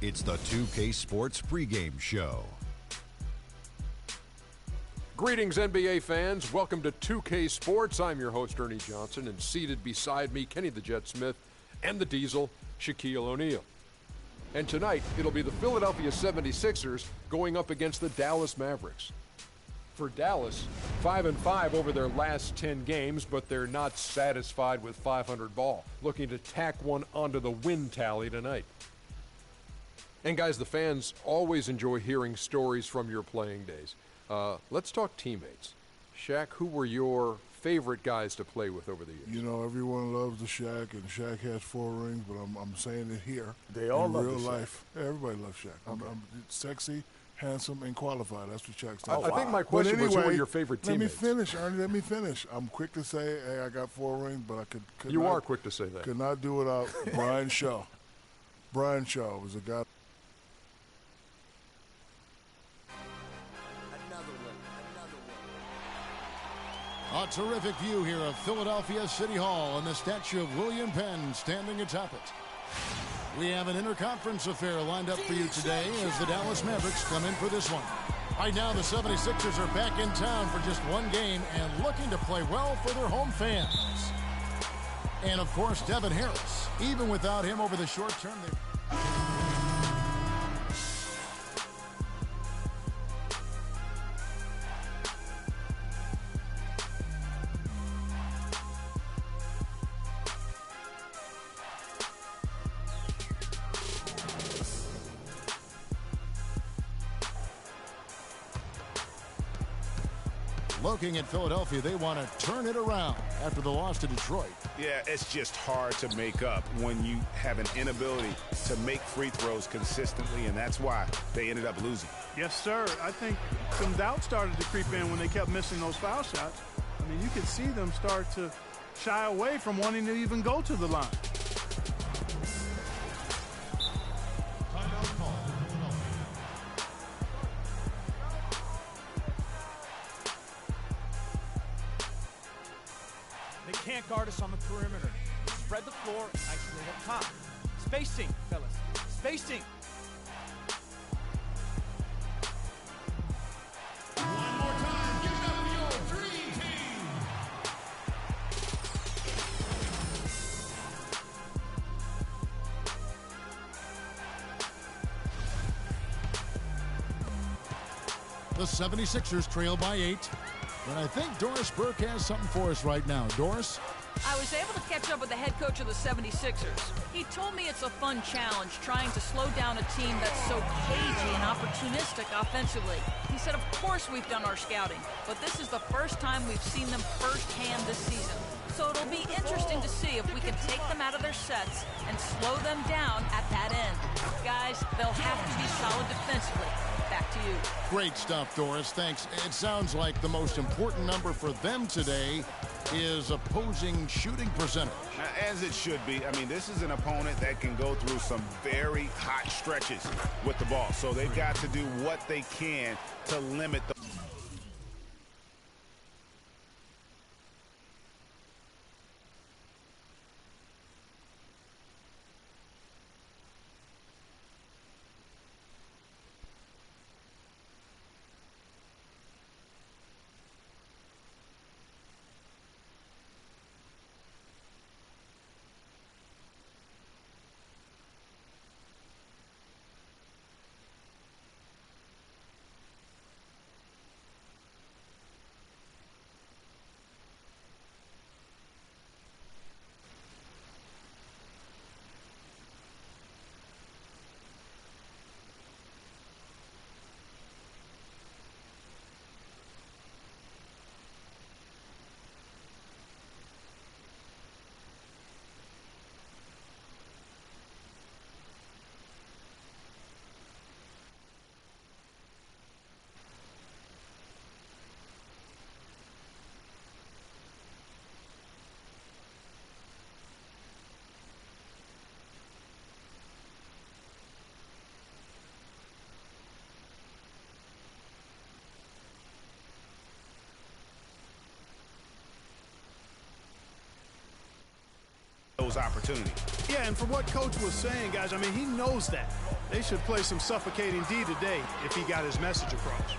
It's the 2K Sports pregame show. Greetings, NBA fans. Welcome to 2K Sports. I'm your host, Ernie Johnson, and seated beside me, Kenny the Jet Smith, and the Diesel, Shaquille O'Neal. And tonight, it'll be the Philadelphia 76ers going up against the Dallas Mavericks. For Dallas, 5-5 over their last 10 games, but they're not satisfied with 500 ball, looking to tack one onto the win tally tonight. And guys, the fans always enjoy hearing stories from your playing days. Let's talk teammates. Shaq, who were your favorite guys to play with over the years? You know, everyone loves the Shaq, and Shaq has 4 rings, but I'm saying it here. They all in love real the Shaq. life. Everybody loves Shaq. Okay. I'm sexy, handsome, and qualified. That's what Shaq stands I for. think my question was, who were your favorite teammates? Let me finish, Ernie. Let me finish. I'm quick to say, hey, I got 4 rings, but I could You not, are quick to say that. Could not do without Brian Shaw. Brian Shaw was a guy. A terrific view here of Philadelphia City Hall and the statue of William Penn standing atop it. We have an interconference affair lined up for you today as the Dallas Mavericks come in for this one. Right now, the 76ers are back in town for just one game and looking to play well for their home fans. And, of course, Devin Harris. Even without him over the short term, looking at Philadelphia, they want to turn it around after the loss to Detroit. Yeah, it's just hard to make up when you have an inability to make free throws consistently, and that's why they ended up losing. Yes, sir. I think some doubt started to creep in when they kept missing those foul shots. I mean, you could see them start to shy away from wanting to even go to the line. They can't guard us on the perimeter. Spread the floor, isolate up top. Spacing, fellas. Spacing. One more time, give it up for your dream team. The 76ers trail by 8. And I think Doris Burke has something for us right now. Doris? I was able to catch up with the head coach of the 76ers. He told me it's a fun challenge trying to slow down a team that's so cagey and opportunistic offensively. He said, of course we've done our scouting, but this is the first time we've seen them firsthand this season. So it'll be interesting to see if we can take them out of their sets and slow them down at that end. Guys, they'll have to be solid defensively. Back to you. Great stuff, Doris. Thanks. It sounds like the most important number for them today is opposing shooting percentage. As it should be. I mean, this is an opponent that can go through some very hot stretches with the ball. So they've got to do what they can to limit the those opportunities. Yeah, and from what Coach was saying, guys, I mean, he knows that. They should play some suffocating D today if he got his message across.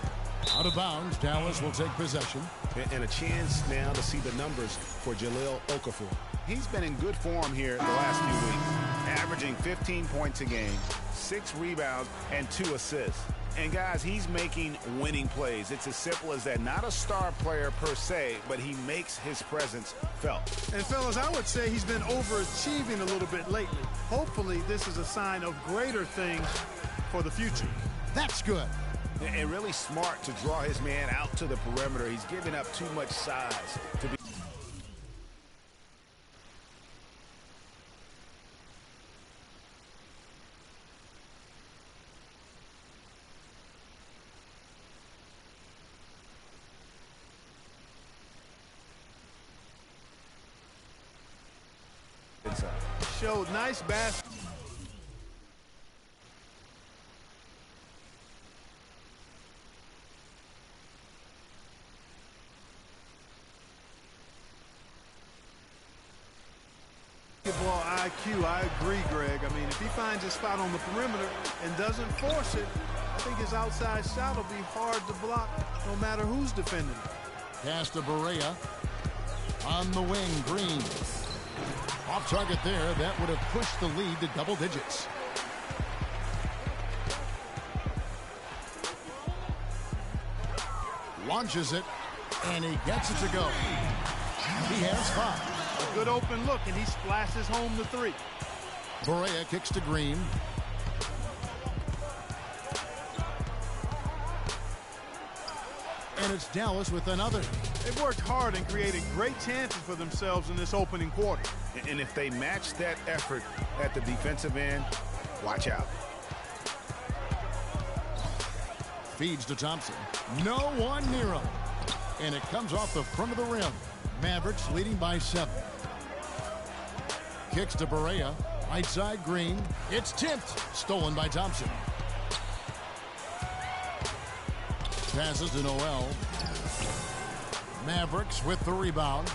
Out of bounds, Dallas will take possession. And a chance now to see the numbers for Jahlil Okafor. He's been in good form here the last few weeks, averaging 15 points a game, 6 rebounds, and 2 assists. And, guys, he's making winning plays. It's as simple as that. Not a star player per se, but he makes his presence felt. And, fellas, I would say he's been overachieving a little bit lately. Hopefully, this is a sign of greater things for the future. That's good. And really smart to draw his man out to the perimeter. He's giving up too much size to be. Showed nice basket. Basketball IQ, I agree, Greg. I mean, if he finds his spot on the perimeter and doesn't force it, I think his outside shot will be hard to block no matter who's defending it. Pass to Barea. On the wing, Green. Off target there. That would have pushed the lead to double digits. Launches it, and he gets it to go. He has 5. A good open look, and he splashes home the 3. Barea kicks to Green. And it's Dallas with another. They've worked hard and created great chances for themselves in this opening quarter. And if they match that effort at the defensive end, watch out. Feeds to Thompson. No one near him. And it comes off the front of the rim. Mavericks leading by 7. Kicks to Barea. Right side, Green. It's tipped. Stolen by Thompson. Passes to Noel. Mavericks with the rebound.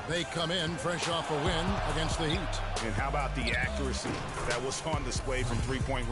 They come in fresh off a win against the Heat. And how about the accuracy that was on display from three-point range?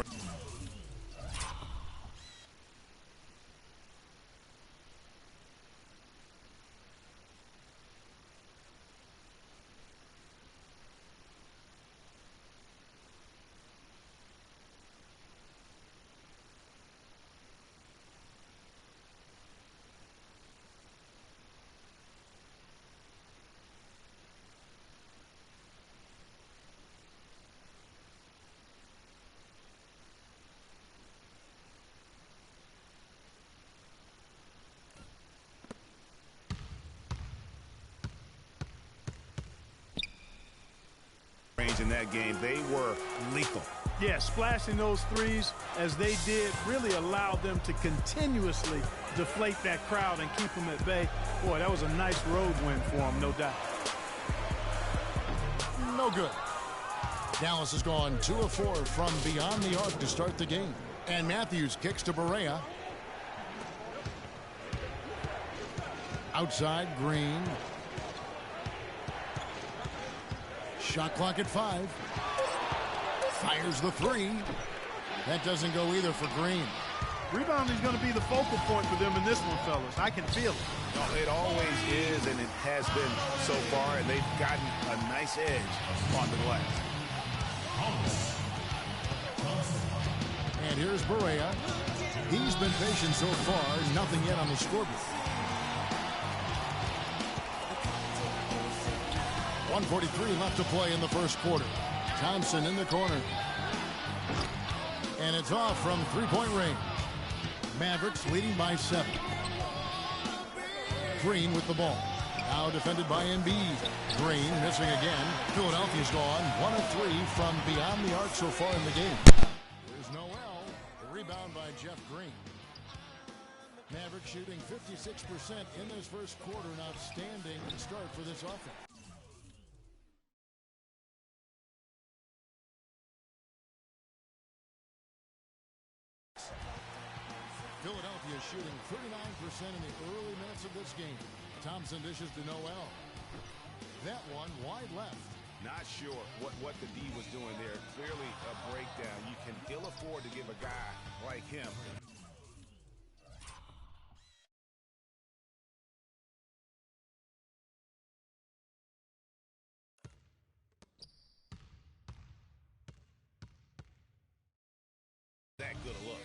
In that game, they were lethal. Yeah, splashing those threes as they did really allowed them to continuously deflate that crowd and keep them at bay. Boy, that was a nice road win for them, no doubt. No good. Dallas has gone 2 of 4 from beyond the arc to start the game. And Matthews kicks to Barea. Outside, Green. Shot clock at 5. Fires the 3. That doesn't go either for Green. Rebounding is going to be the focal point for them in this one, fellas. I can feel it. No, it always is, and it has been so far, and they've gotten a nice edge on the glass. And here's Barea. He's been patient so far. Nothing yet on the scoreboard. 1:43 left to play in the first quarter. Thompson in the corner. And it's off from three-point range. Mavericks leading by 7. Green with the ball. Now defended by Embiid. Green missing again. Philadelphia's gone 1 of 3 from beyond the arc so far in the game. There's Noel. The rebound by Jeff Green. Mavericks shooting 56% in this first quarter. An outstanding start for this offense. Philadelphia shooting 39% in the early minutes of this game. Thompson dishes to Noel. That one wide left. Not sure what the D was doing there. Clearly a breakdown. You can ill afford to give a guy like him. That good a look.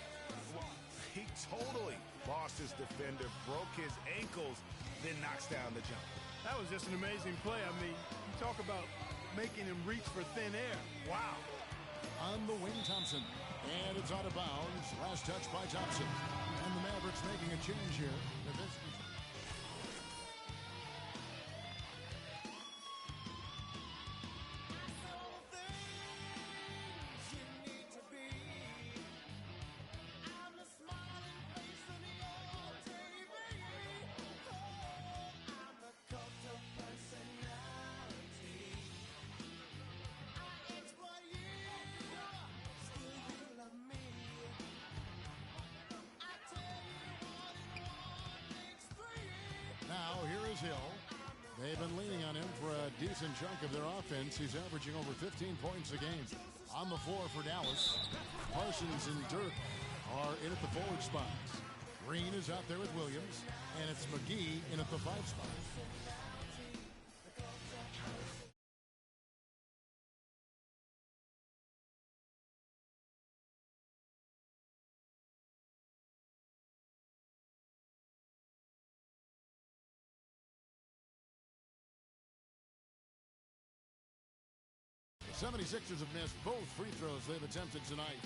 He totally lost his defender, broke his ankles, then knocks down the jump. That was just an amazing play. I mean, you talk about making him reach for thin air. Wow. On the wing, Thompson. And it's out of bounds. Last touch by Thompson. And the Mavericks making a change here. Now, here is Hill. They've been leaning on him for a decent chunk of their offense. He's averaging over 15 points a game. On the floor for Dallas, Parsons and Dirk are in at the forward spots. Green is out there with Williams, and it's McGee in at the 5 spot. The 76ers have missed both free throws they've attempted tonight.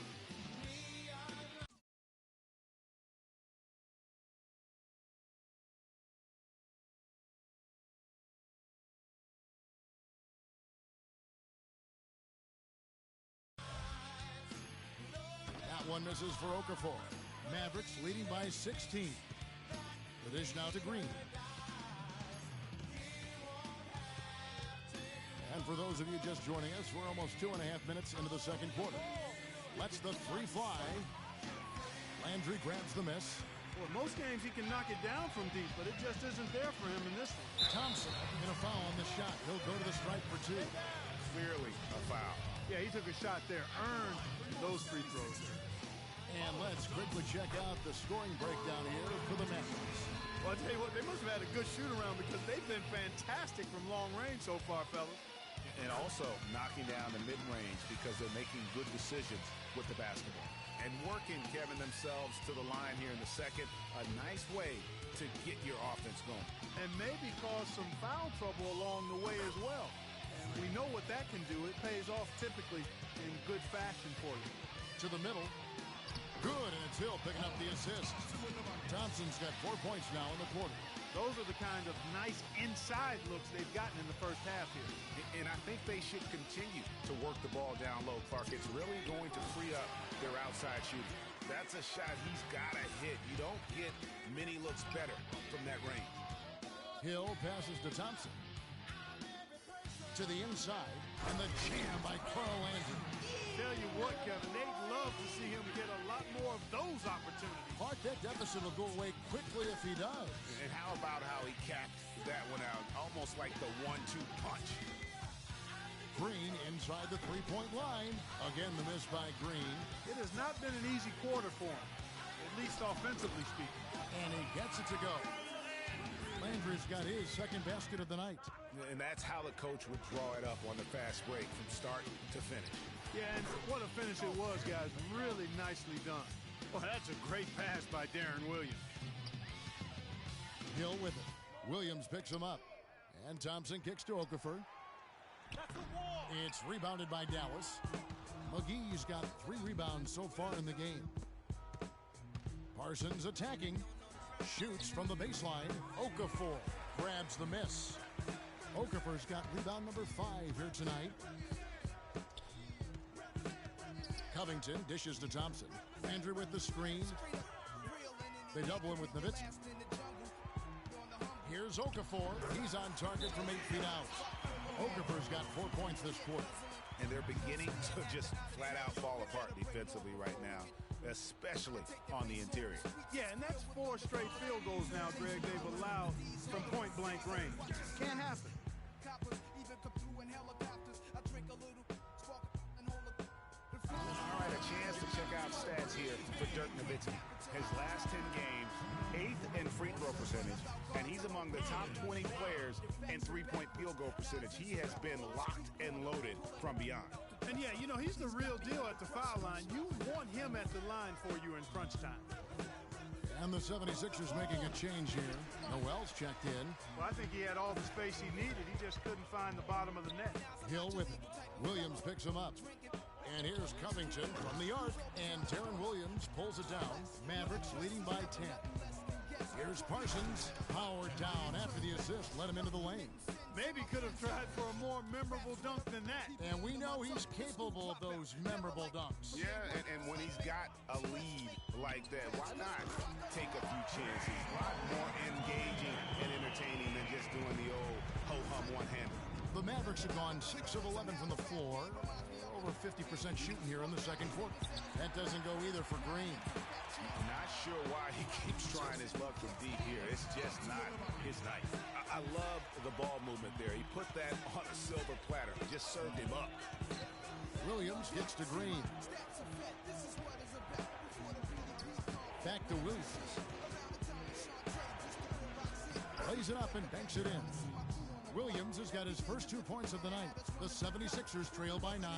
That one misses for Okafor. Mavericks leading by 16. The dish now to Green. And for those of you just joining us, we're almost 2.5 minutes into the second quarter. Lets the three fly. Landry grabs the miss. Well, most games he can knock it down from deep, but it just isn't there for him in this one. Thompson in a foul on the shot. He'll go to the strike for 2. Clearly a foul. Yeah, he took a shot there, earned those free throws. And let's quickly check out the scoring breakdown here for the Mavericks. Well, I'll tell you what, they must have had a good shoot-around because they've been fantastic from long range so far, fellas. And also knocking down the mid-range because they're making good decisions with the basketball. And working, Kevin, themselves to the line here in the second. A nice way to get your offense going. And maybe cause some foul trouble along the way as well. And we know what that can do. It pays off typically in good fashion for you. To the middle. Good, and it's Hill picking up the assist. Thompson's got 4 points now in the quarter. Those are the kind of nice inside looks they've gotten in the first half here. And I think they should continue to work the ball down low, Clark. It's really going to free up their outside shooting. That's a shot he's got to hit. You don't get many looks better from that range. Hill passes to Thompson. To the inside, and the jam by Carl Landry. Tell you what, Kevin, they'd love to see him get a lot more of those opportunities. Clark, that deficit will go away quickly if he does. And how about how he capped that one out, almost like the 1-2 punch. Green inside the three-point line. Again, the miss by Green. It has not been an easy quarter for him, at least offensively speaking. And he gets it to go. Landry's got his second basket of the night. And that's how the coach would draw it up on the fast break from start to finish. Yeah, and what a finish it was, guys. Really nicely done. Well, that's a great pass by Darren Williams. Hill with it. Williams picks him up. And Thompson kicks to Okafor. It's rebounded by Dallas. McGee's got 3 rebounds so far in the game. Parsons attacking. Shoots from the baseline. Okafor grabs the miss. Okafor's got rebound number 5 here tonight. Covington dishes to Thompson. Andrew with the screen. They double him with Nowitzki. Here's Okafor. He's on target from 8 feet out. Okafor's got 4 points this quarter. And they're beginning to just flat out fall apart defensively right now, especially on the interior. Yeah, and that's 4 straight field goals now, Greg, they've allowed from point-blank range. Can't happen. All right, a chance to check out stats here for Dirk Nowitzki. His last 10 games, 8th in free throw percentage, and he's among the top 20 players in three-point field goal percentage. He has been locked and loaded from beyond. And yeah, you know, he's the real deal at the foul line. You want him at the line for you in crunch time. And the 76ers making a change here. Noel's checked in. Well, I think he had all the space he needed. He just couldn't find the bottom of the net. Hill with it. Williams picks him up. And here's Covington from the arc. And Deron Williams pulls it down. Mavericks leading by 10. Here's Parsons. Powered down after the assist. Let him into the lane. Maybe could have tried for a more memorable dunk than that. And we know he's capable of those memorable dunks. Yeah, and when he's got a lead like that, why not take a few chances? A lot more engaging and entertaining than just doing the old ho-hum one-hander. The Mavericks have gone 6 of 11 from the floor. Over 50% shooting here in the second quarter. That doesn't go either for Green. Not sure why he keeps trying his luck from deep here. It's just not his night. I love the ball movement there. He put that on a silver platter. Just served him up. Williams gets to Green. Back to Williams. Lays it up and banks it in. Williams has got his first 2 points of the night. The 76ers trail by 9.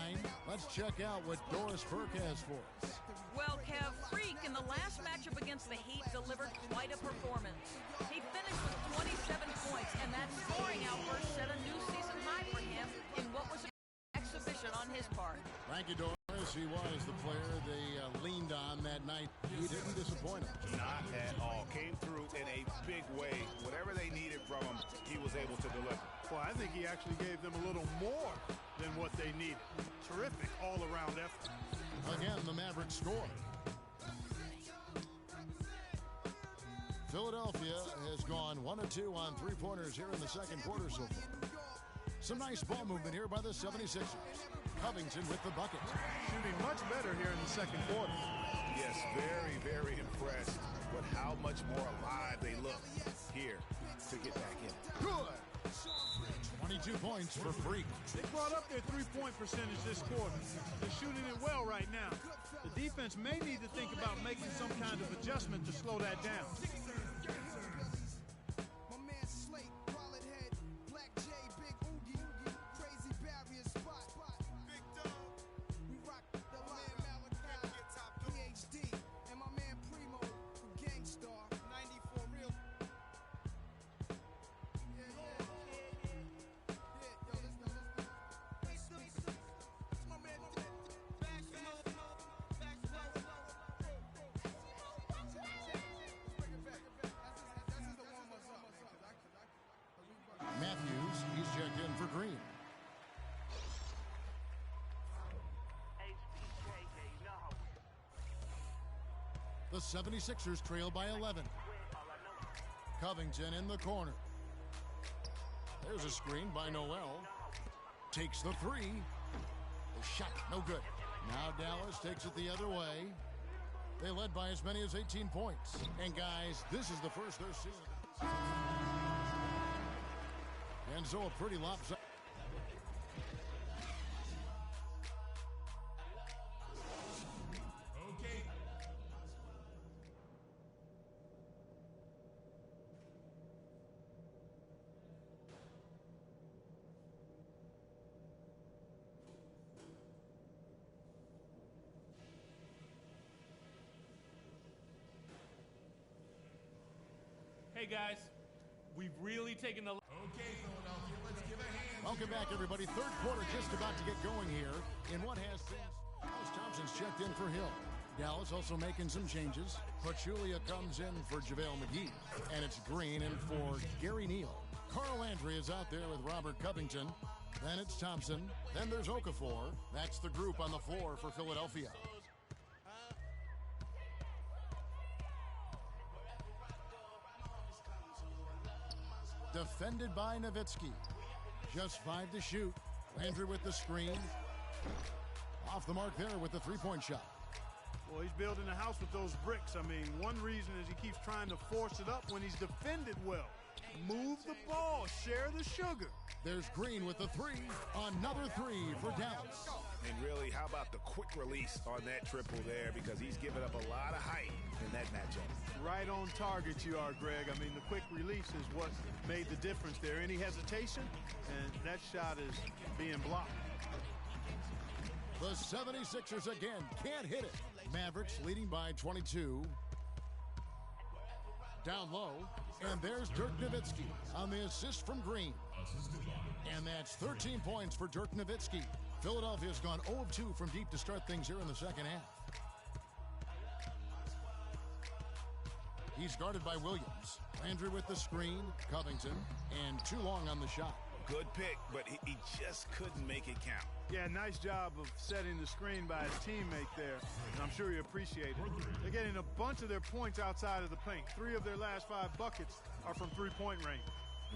Let's check out what Doris Burke has for us. Well, Kev, Freak in the last matchup against the Heat delivered quite a performance. He finished with 27 points, and that scoring outburst set a new season high for him in what was an exhibition on his part. Thank you, Doris. He was the player they leaned on that night. He didn't disappoint them. Not at all. Came through in a big way. Whatever they needed from him, he was able to deliver. Well, I think he actually gave them a little more than what they needed. Terrific all-around effort. Again, the Mavericks score. Philadelphia has gone 1 of 2 on three-pointers here in the second quarter so far. Some nice ball movement here by the 76ers. Covington with the bucket. Shooting much better here in the second quarter. Yes, very, very impressed with how much more alive they look here to get back in. Good. 22 points for Freak. They brought up their three-point percentage this quarter. They're shooting it well right now. The defense may need to think about making some kind of adjustment to slow that down. Matthews, he's checked in for Green. The 76ers trail by 11. Covington in the corner. There's a screen by Noel. Takes the three. The shot, no good. Now Dallas takes it the other way. They led by as many as 18 points. And guys, this is the first they're seeing. And so a pretty lopsided. Okay. Hey guys, we've really taken the... Okay, Philadelphia, let's give a hand. Welcome back, everybody. Third quarter just about to get going here in what has been. Dallas Thompson's checked in for Hill. Dallas also making some changes. Pachulia comes in for JaVale McGee. And it's Green in for Gary Neal. Carl Landry is out there with Robert Covington. Then it's Thompson. Then there's Okafor. That's the group on the floor for Philadelphia. Defended by Nowitzki. Just 5 to shoot. Landry with the screen. Off the mark there with the three-point shot. Well, he's building a house with those bricks. I mean, one reason is he keeps trying to force it up when he's defended well. Move the ball, share the sugar. There's Green with the three. Another three for Dallas. And really, how about the quick release on that triple there, because he's given up a lot of height in that matchup. Right on target you are, Greg. I mean, the quick release is what made the difference there. Any hesitation, and that shot is being blocked. The 76ers again can't hit it. Mavericks leading by 22. Down low, and there's Dirk Nowitzki on the assist from Green. And that's 13 points for Dirk Nowitzki. Philadelphia's gone 0 of 2 from deep to start things here in the second half. He's guarded by Williams. Landry with the screen, Covington, and too long on the shot. Good pick, but he just couldn't make it count. Yeah, nice job of setting the screen by his teammate there, and I'm sure he appreciated it. They're getting a bunch of their points outside of the paint. 3 of their last 5 buckets are from three-point range.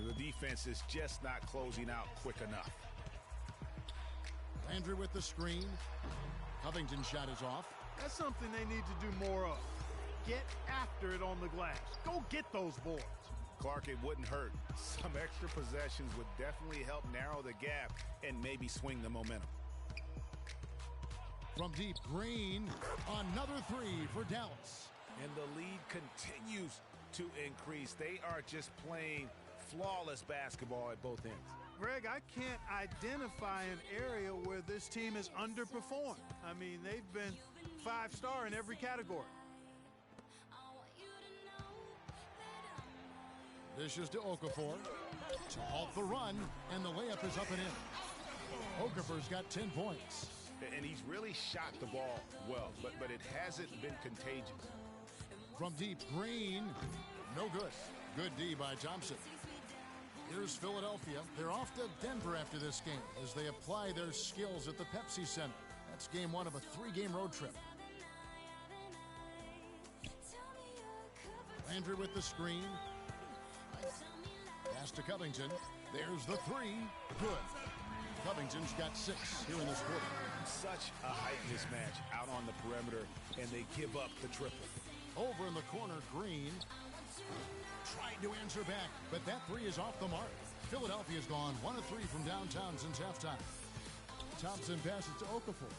The defense is just not closing out quick enough. Landry with the screen. Covington's shot is off. That's something they need to do more of. Get after it on the glass. Go get those boards. Clark, it wouldn't hurt. Some extra possessions would definitely help narrow the gap and maybe swing the momentum. From deep, Green. Another three for Dallas. And the lead continues to increase. They are just playing flawless basketball at both ends. Greg, I can't identify an area where this team has underperformed. I mean, they've been 5-star in every category. Dishes to Okafor to halt the run, and the layup is up and in. Okafor's got 10 points. And he's really shot the ball well, but it hasn't been contagious. From deep, Green. No good. Good D by Thompson. Here's Philadelphia. They're off to Denver after this game as they apply their skills at the Pepsi Center. That's game 1 of a 3-game road trip. Landry with the screen. Pass to Covington. There's the three. Good. Covington's got 6 here in this quarter. Such a height mismatch out on the perimeter, and they give up the triple. Over in the corner, Green tried to answer back, but that three is off the mark. Philadelphia's gone 1 of 3 from downtown since halftime. Thompson passes to Okafor.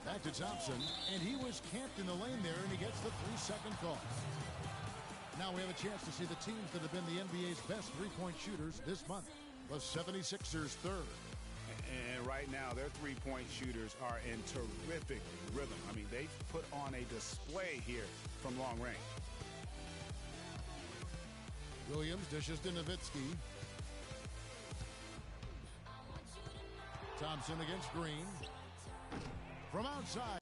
Back to Thompson, and he was camped in the lane there, and he gets the 3-second call. Now we have a chance to see the teams that have been the NBA's best three-point shooters this month. The 76ers third. And right now, their three-point shooters are in terrific rhythm. I mean, they've put on a display here from long range. Williams dishes to Nowitzki. Thompson against Green. From outside.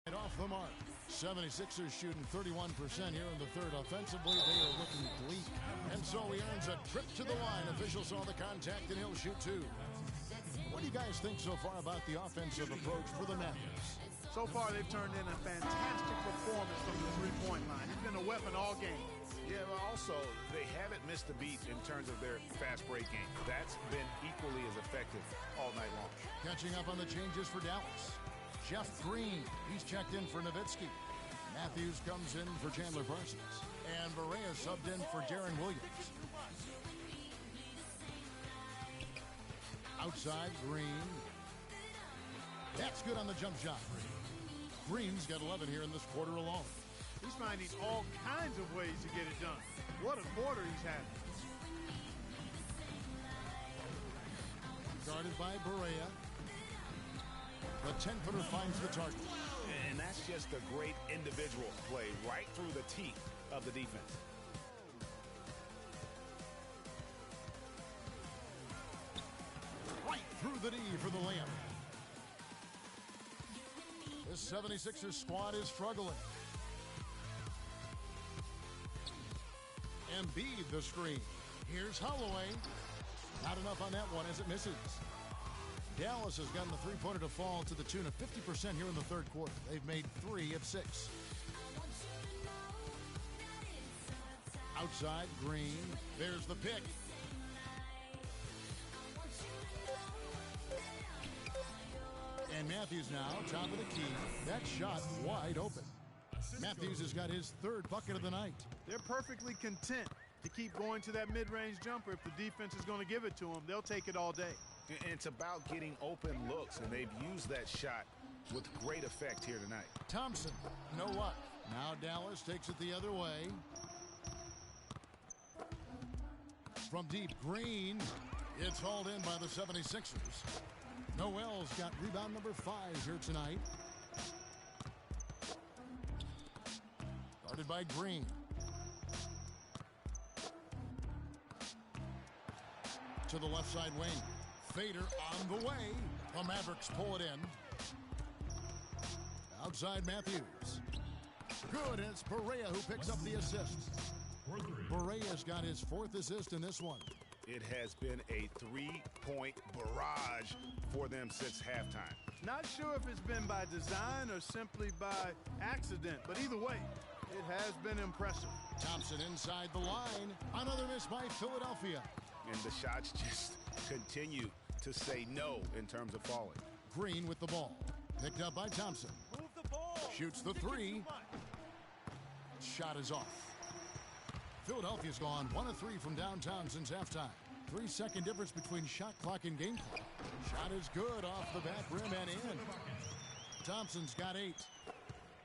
Off the mark. 76ers shooting 31% here in the third. Offensively, they are looking bleak. And so he earns a trip to the line. Officials saw the contact, and he'll shoot 2. What do you guys think so far about the offensive approach for the Mavericks? So far, they've turned in a fantastic performance from the three-point line. He's been a weapon all game. Yeah, but also, they haven't missed a beat in terms of their fast break game. That's been equally as effective all night long. Catching up on the changes for Dallas. Jeff Green, he's checked in for Nowitzki. Matthews comes in for Chandler Parsons. And Barea subbed in for Darren Williams. Outside, Green. That's good on the jump shot. Green's got 11 here in this quarter alone. He's finding all kinds of ways to get it done. What a quarter he's had. Guarded by Barea. The 10-footer finds the target. And that's just a great individual play right through the teeth of the defense. Right through the D for the layup. This 76ers squad is struggling. Embiid the screen. Here's Holloway. Not enough on that one as it misses. Dallas has gotten the three-pointer to fall to the tune of 50% here in the third quarter. They've made 3 of 6. Outside, Green. There's the pick. And Matthews now, top of the key. That shot wide open. Matthews has got his 3rd bucket of the night. They're perfectly content to keep going to that mid-range jumper. If the defense is going to give it to them, they'll take it all day. And it's about getting open looks, and they've used that shot with great effect here tonight. Thompson, no luck. Now Dallas takes it the other way. From deep, Green. It's hauled in by the 76ers. Noel's got rebound number 5 here tonight. Guarded by Green. To the left side wing. Fader on the way. The Mavericks pull it in. Outside Matthews. Good, and it's Barea who picks up the assist. Barea's got his 4th assist in this one. It has been a 3-point barrage for them since halftime. Not sure if it's been by design or simply by accident, but either way, it has been impressive. Thompson inside the line. Another miss by Philadelphia. And the shots just continue to say no in terms of falling. Green with the ball. Picked up by Thompson. Move the ball. Shoots the 3. Shot is off. Philadelphia's gone 1 of 3 from downtown since halftime. 3-second difference between shot clock and game clock. Shot is good off the back rim and in. Thompson's got 8.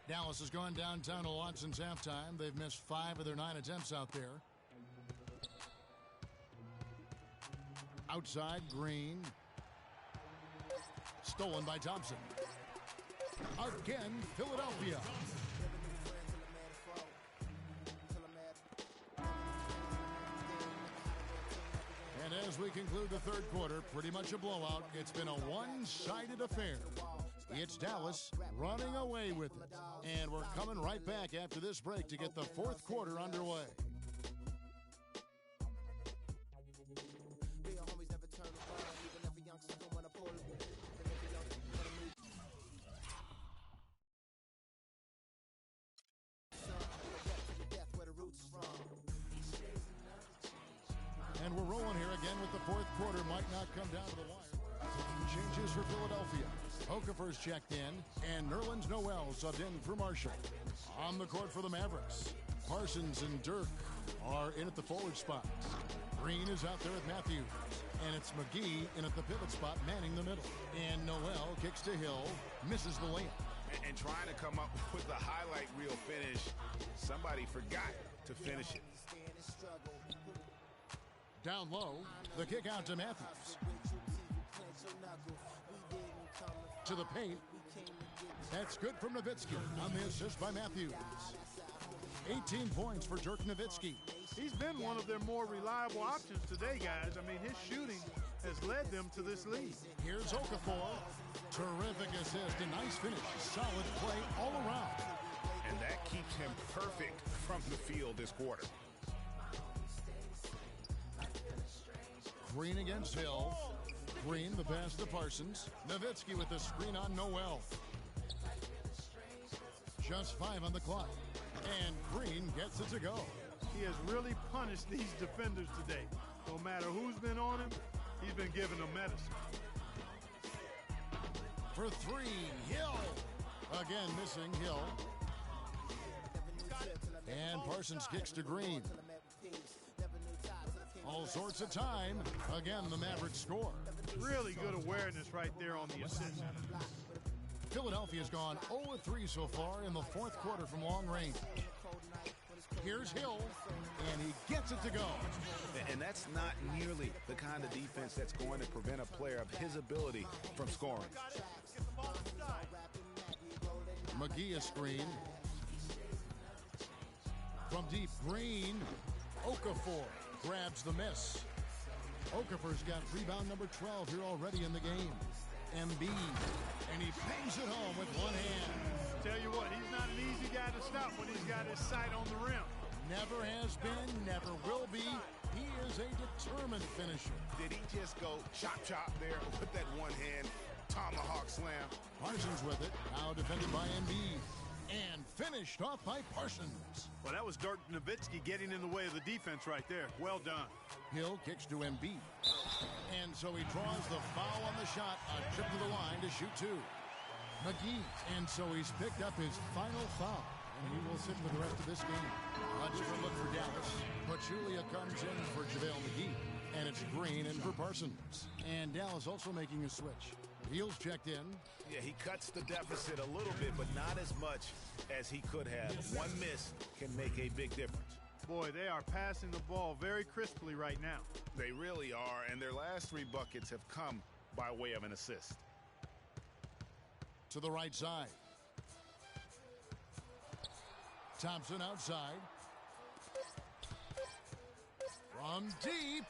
Dallas has gone downtown a lot since halftime. They've missed 5 of their 9 attempts out there. Outside, Green. Stolen by Thompson. Again, Philadelphia. And as we conclude the third quarter, pretty much a blowout. It's been a one-sided affair. It's Dallas running away with it. And we're coming right back after this break to get the fourth quarter underway. And we're rolling here again with the fourth quarter. Might not come down to the wire. Changes for Philadelphia. Okafor's checked in, and Nerlens Noel subbed in for Marshall. On the court for the Mavericks, Parsons and Dirk are in at the forward spots. Green is out there with Matthews, and it's McGee in at the pivot spot, manning the middle. And Noel kicks to Hill, misses the layup. And trying to come up with the highlight reel finish, somebody forgot to finish it. Down low, the kick out to Matthews. To the paint. That's good from Nowitzki on the assist by Matthews. 18 points for Dirk Nowitzki. He's been one of their more reliable options today, guys. I mean, his shooting has led them to this lead. Here's Okafor. Terrific assist, a nice finish. Solid play all around. And that keeps him perfect from the field this quarter. Green against Hill. Green, the pass to Parsons. Nowitzki with the screen on Noel. Just 5 on the clock. And Green gets it to go. He has really punished these defenders today. No matter who's been on him, he's been giving them medicine. For 3, Hill. Again missing Hill. And Parsons kicks to Green. All sorts of time. Again, the Mavericks score. Really good awareness right there on the assist. Philadelphia's gone 0-3 so far in the fourth quarter from long range. Here's Hill, and he gets it to go. And that's not nearly the kind of defense that's going to prevent a player of his ability from scoring. McGee a screen. From deep, Green. Okafor grabs the miss. Okafor's got rebound number 12 here already in the game. Embiid, and he bangs it home with one hand. Tell you what, he's not an easy guy to stop when he's got his sight on the rim. Never has been, never will be. He is a determined finisher. Did he just go chop there with that one hand tomahawk slam? Parsons with it, now defended by Embiid. And finished off by Parsons. Well, that was Dirk Nowitzki getting in the way of the defense right there. Well done. Hill kicks to Embiid. And so he draws the foul on the shot. A trip to the line to shoot two. McGee. And so he's picked up his final foul. And he will sit for the rest of this game. A different look for Dallas. Pachulia comes in for JaVale McGee. And it's Green in for Parsons. And Dallas also making a switch. Beal's checked in. Yeah, he cuts the deficit a little bit, but not as much as he could have. One miss can make a big difference. Boy, they are passing the ball very crisply right now. They really are, and their last 3 buckets have come by way of an assist. To the right side. Thompson outside. From deep.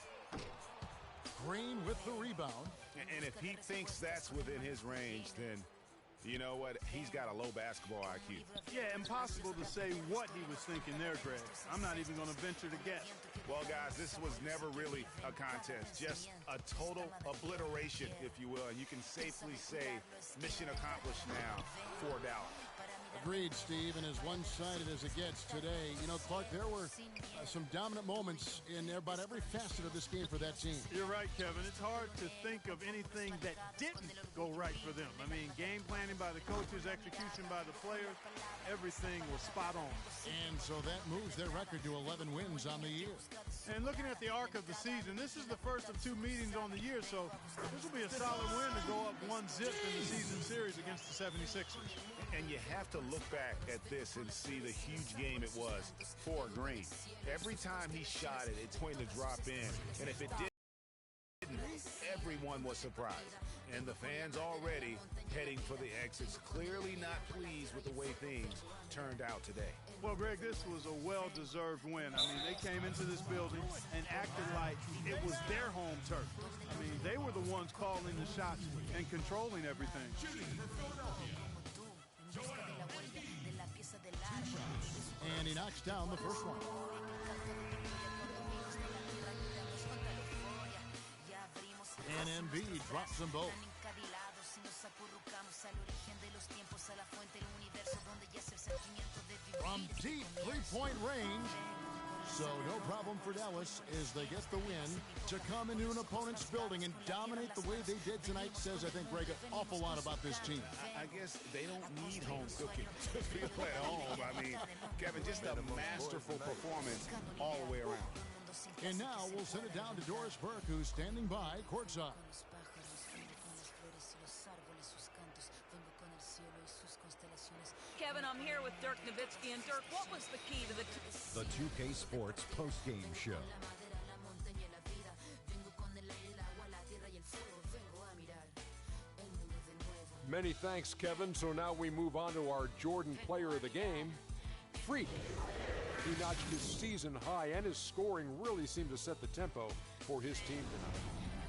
Green with the rebound. And if he thinks that's within his range, then you know what? He's got a low basketball IQ. Yeah, impossible to say what he was thinking there, Greg. I'm not even going to venture to guess. Well, guys, this was never really a contest. Just a total obliteration, if you will. And you can safely say mission accomplished now for Dallas. Agreed, Steve, and as one-sided as it gets today, you know, Clark, there were some dominant moments in about every facet of this game for that team. You're right, Kevin. It's hard to think of anything that didn't go right for them. I mean, game planning by the coaches, execution by the players, everything was spot on. And so that moves their record to 11 wins on the year. And looking at the arc of the season, this is the first of 2 meetings on the year, so this will be a solid win to go up 1-0 in the season series against the 76ers. And you have to look back at this and see the huge game it was for Green. Every time he shot it, it's going to drop in. And if it didn't, everyone was surprised. And the fans already heading for the exits, clearly not pleased with the way things turned out today. Well, Greg, this was a well-deserved win. I mean, they came into this building and acted like it was their home turf. I mean, they were the ones calling the shots and controlling everything. And he knocks down the first one. And Embiid drops them both. From deep three-point range. So no problem for Dallas as they get the win. To come into an opponent's building and dominate the way they did tonight says, I think, Greg, an awful lot about this team. I guess they don't need home cooking to feel at home. I mean, Kevin, just a masterful performance all the way around. And now we'll send it down to Doris Burke, who's standing by courtside. Kevin, I'm here with Dirk Nowitzki. And Dirk, what was the key to The 2K Sports postgame show. Many thanks, Kevin. So now we move on to our Jordan player of the game, Freak. He notched his season high, and his scoring really seemed to set the tempo for his team tonight.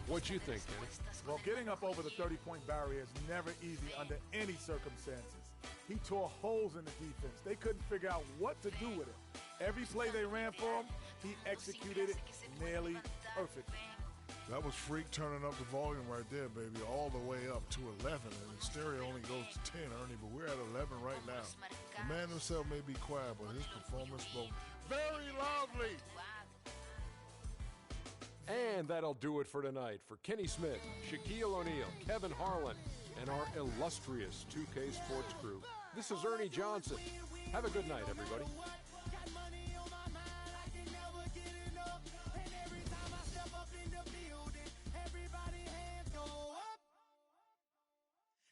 What'd you think, Kenny? Well, getting up over the 30-point barrier is never easy under any circumstances. He tore holes in the defense. They couldn't figure out what to do with it. Every play they ran for him, he executed it nearly perfectly. That was Freak turning up the volume right there, baby, all the way up to 11. And the stereo only goes to 10, Ernie, but we're at 11 right now. The man himself may be quiet, but his performance spoke very loudly. And that'll do it for tonight. For Kenny Smith, Shaquille O'Neal, Kevin Harlan, and our illustrious 2K Sports crew, this is Ernie Johnson. Have a good night, everybody.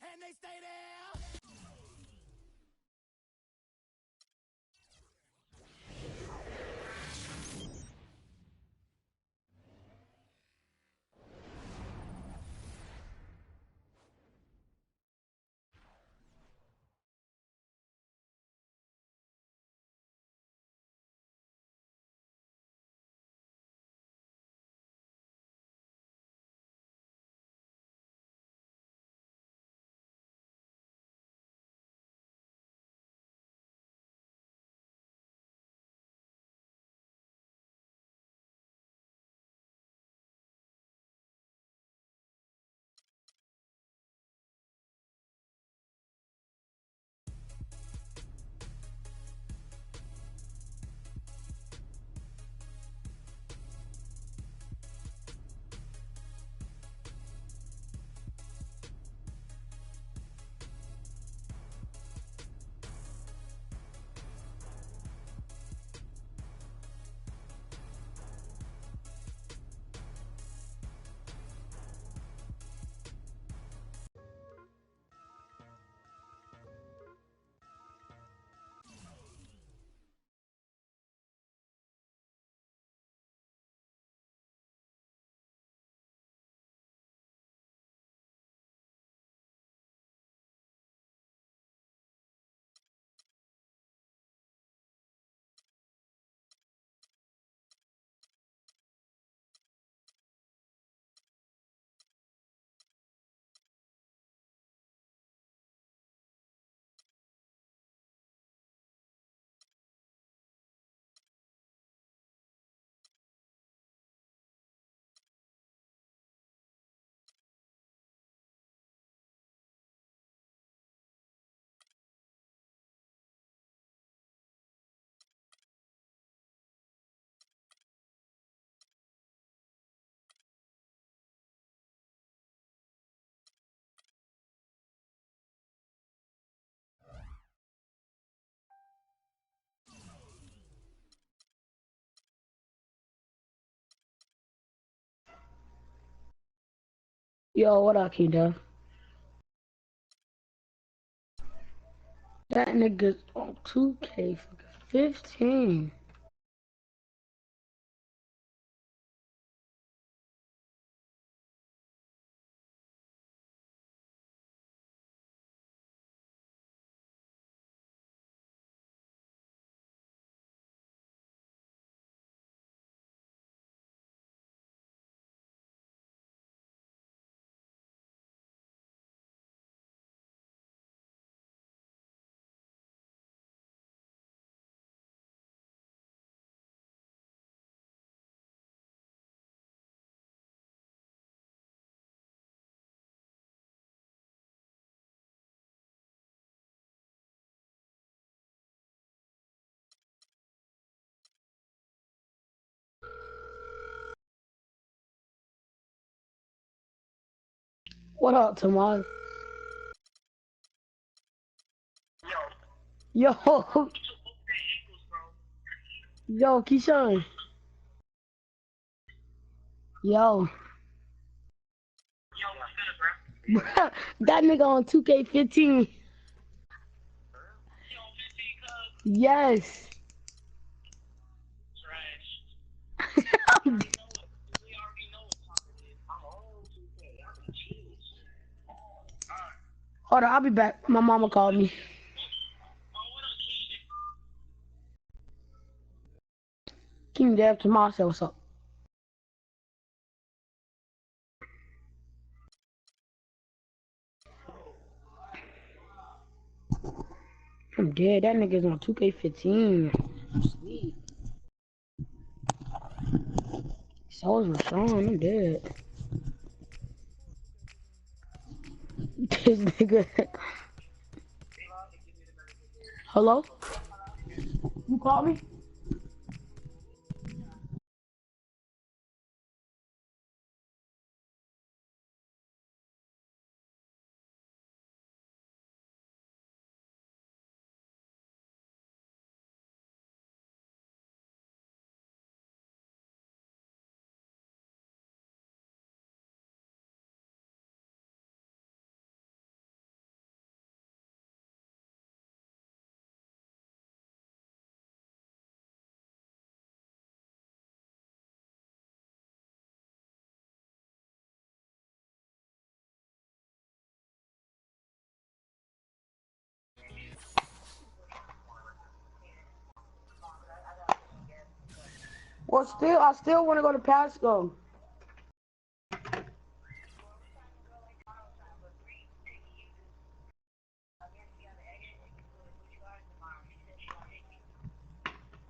And they stay there. Yo, what up, King? That nigga's on 2K15. What up, Tomas? Yo, yo, Keyshawn. Yo. That nigga on 2K15. Yes. Hold on, I'll be back. My mama called me. King Dev Tomas said what's up. I'm dead. That nigga's on 2K15. Sweet. So is Rashawn. I'm dead. This nigga. Hello? You called me? Well, I still want to go to Pasco.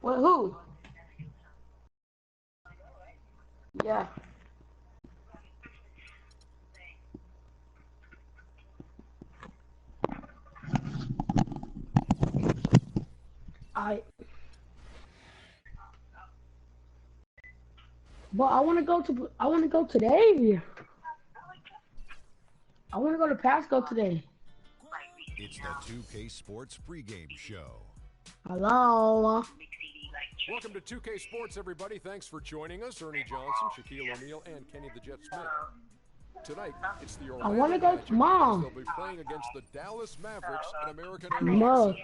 With who? Yeah. But I want to go today. I want to go to Pasco today. It's the 2K Sports pregame show. Hello. Welcome to 2K Sports, everybody. Thanks for joining us. Ernie Johnson, Shaquille O'Neal, and Kenny the Jet Smith. Tonight, it's the Orlando I want to go Magic. to Mom. They'll be playing against the Dallas Mavericks at American No. Airlines.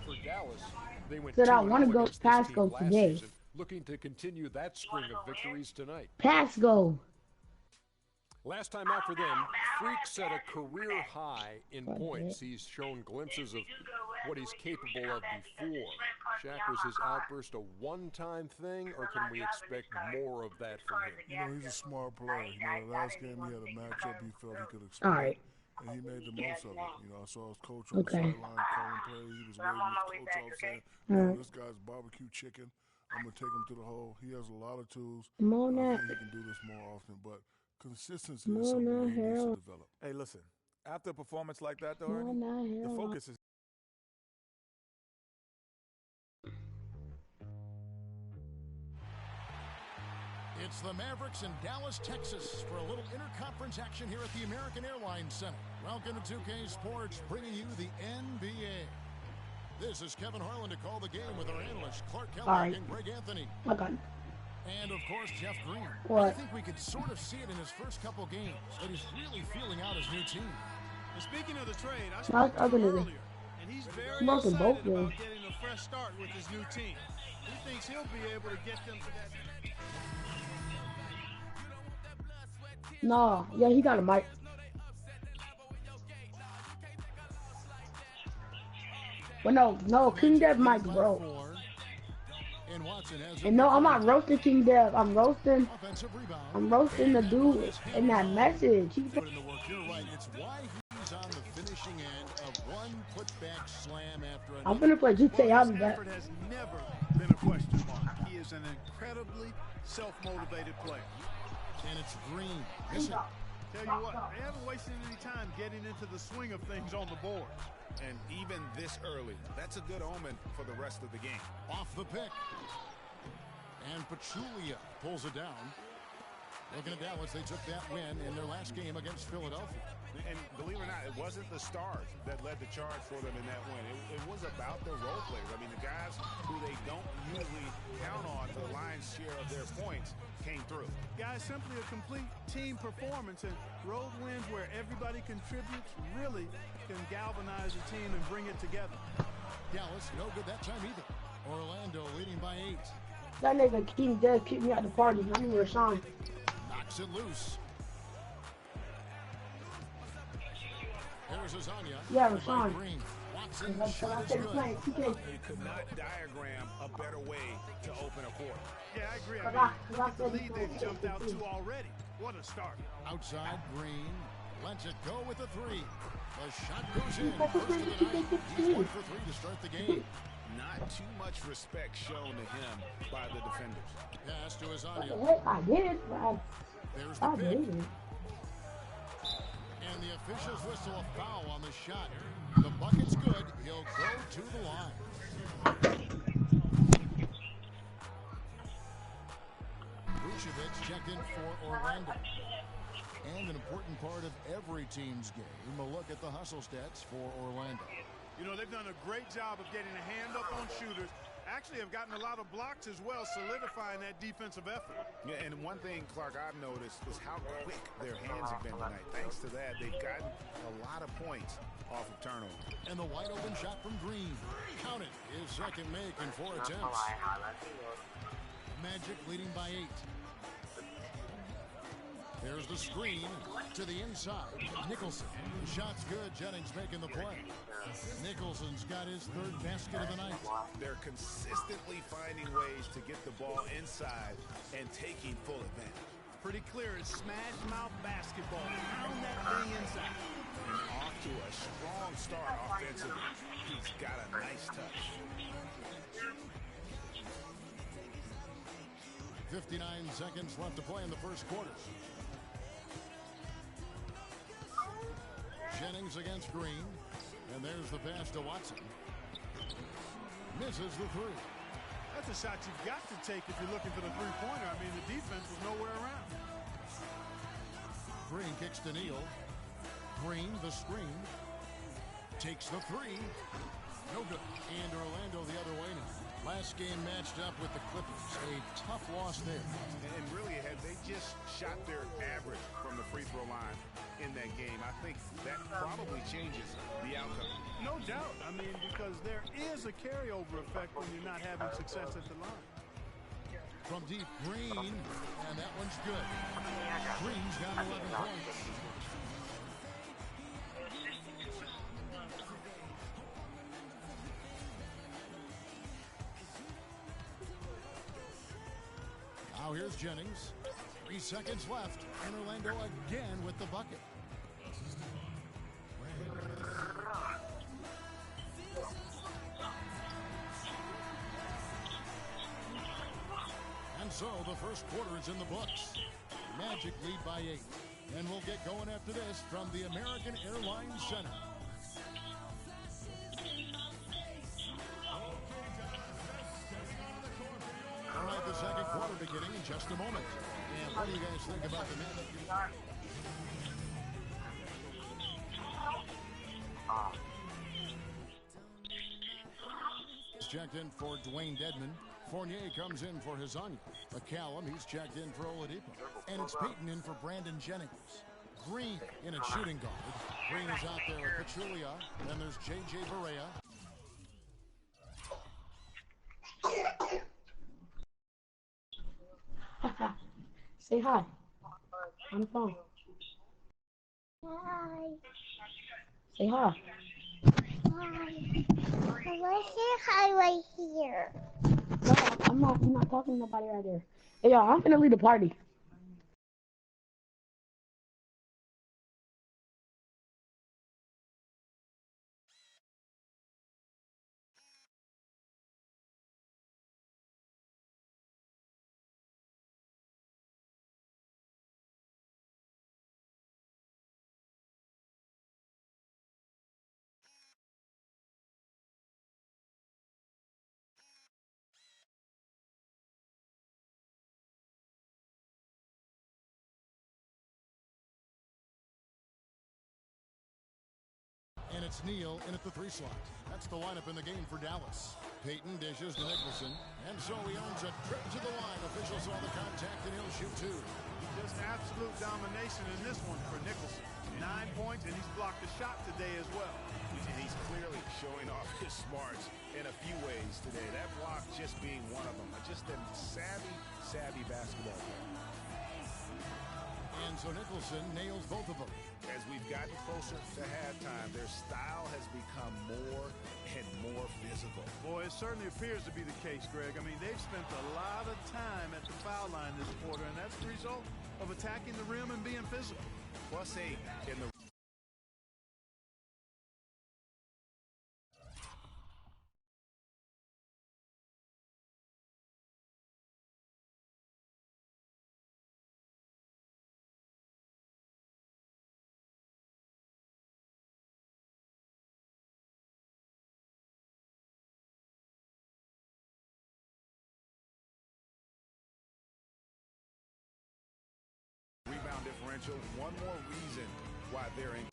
For Dallas, they went Said I 2-0 want to go against to this Pasco team last today. season, looking to continue that string of victories tonight. Pasco. Last time out for them, Freak set a career high in points. He's shown glimpses of what he's capable of before. Shaq, was his outburst a one-time thing, or can we expect more of that from him? You know, he's a smart player. You know, last game he had a matchup he felt he could exploit. All right. And he made the most of it. You know, I saw his coach on the sideline calling plays. He was waving his coach off saying, this guy's barbecue chicken. I'm going to take him to the hole. He has a lot of tools. I think he can do this more often, but consistency is something that he needs to develop. Hey, listen, after a performance like that, though, Ernie, the focus is. It's the Mavericks in Dallas, Texas for a little interconference action here at the American Airlines Center. Welcome to 2K Sports, bringing you the NBA. This is Kevin Harlan to call the game with our analysts Clark Kellogg and Greg Anthony. And, of course, Jeff Green. What? I think we could sort of see it in his first couple games, that he's really feeling out his new team. And speaking of the trade, I Not spoke to other him than earlier, and he's very smoking both excited about games. getting a fresh start with his new team. He thinks he'll be able to get them to that. No, yeah, he got a mic. Well, no, King Dev mic, bro. And no, I'm not roasting King Dev. I'm roasting the dude in that message. He Put in the work. You're right. It's why he's on the finishing end of one putback slam after another. I'm gonna play GTA. I'll be back. Effort has never been a question mark. He is an incredibly self-motivated player. And it's Green. Listen. Tell you what, they haven't wasted any time getting into the swing of things on the board. And even this early, that's a good omen for the rest of the game. Off the pick. And Pachulia pulls it down. Looking at Dallas, they took that win in their last game against Philadelphia. And believe it or not, it wasn't the stars that led the charge for them in that win. It was about their role players. I mean, the guys who they don't usually count on for the lion's share of their points came through. Guys, simply a complete team performance, and road wins where everybody contributes really can galvanize a team and bring it together. Dallas, no good that time either. Orlando leading by 8. That nigga King Dev kicked me out the party. I knew Rashawn. Knocks it loose. Here's Azania. Yeah, Rashawn. Watson I shot is said good. You could not diagram a better way to open a quarter. Yeah, I agree. I mean, the lead they've jumped out to already. What a start. Outside, Green lets it go with the 3. The shot goes in. First of the night. He's 1 for 3 to start the game. Not too much respect shown to him by the defenders. Pass to Azania. I did. There's the I pick. did. And the officials whistle a foul on the shot. The bucket's good. He'll go to the line. Vucevic checked in for Orlando. And an important part of every team's game, a look at the hustle stats for Orlando. You know, they've done a great job of getting a hand up on shooters. Actually have gotten a lot of blocks as well, solidifying that defensive effort. Yeah, and one thing, Clark, I've noticed is how quick their hands have been tonight. Thanks to that, they've gotten a lot of points off of turnover. And the wide open shot from Green. Count it. His second make in 4 attempts. Magic leading by 8. There's the screen to the inside. Nicholson. The shot's good. Jennings making the play. Nicholson's got his 3rd basket of the night. They're consistently finding ways to get the ball inside and taking full advantage. Pretty clear. It's smash mouth basketball. Pound that thing inside. And off to a strong start offensively. He's got a nice touch. 59 seconds left to play in the first quarter. Jennings against Green. And there's the pass to Watson. Misses the 3. That's a shot you've got to take if you're looking for the three-pointer. I mean, the defense was nowhere around. Green kicks to Neal. Green, the screen. Takes the 3. No good. And Orlando the other way now. Last game matched up with the Clippers. A tough loss there. And really, had they just shot their average from the free throw line in that game, I think that probably changes the outcome. No doubt. I mean, because there is a carryover effect when you're not having success at the line. From deep, Green, and that one's good. Green's down 11 points. Now here's Jennings. 3 seconds left, and Orlando again with the bucket. And so the first quarter is in the books. Magic lead by 8. And we'll get going after this from the American Airlines Center. All right, the second quarter beginning in just a moment. And what do you guys think about the match? Checked in for Dwayne Dedman. Fournier comes in for Hezonja. McCallum, he's checked in for Oladipo. And it's Payton in for Brandon Jennings. Green in at shooting guard. Green is out there with Pachulia. Then there's J.J. Barea. Say hi. On the phone. Hi. Say hi. Hi. I want to say hi right here. No, I'm not. You're not talking to nobody right there. Hey, y'all, I'm gonna leave the party. And it's Neal in at the 3 slot. That's the lineup in the game for Dallas. Payton dishes to Nicholson. And so he earns a trip to the line. Officials saw the contact, and he'll shoot 2. Just absolute domination in this one for Nicholson. 9 points, and he's blocked a shot today as well. And he's clearly showing off his smarts in a few ways today. That block just being one of them. Just a savvy basketball player. And so Nicholson nails both of them. As we've gotten closer to halftime, their style has become more and more physical. Boy, it certainly appears to be the case, Greg. I mean, they've spent a lot of time at the foul line this quarter, and that's the result of attacking the rim and being physical. +8 in the rebound differential. One more reason why they're in.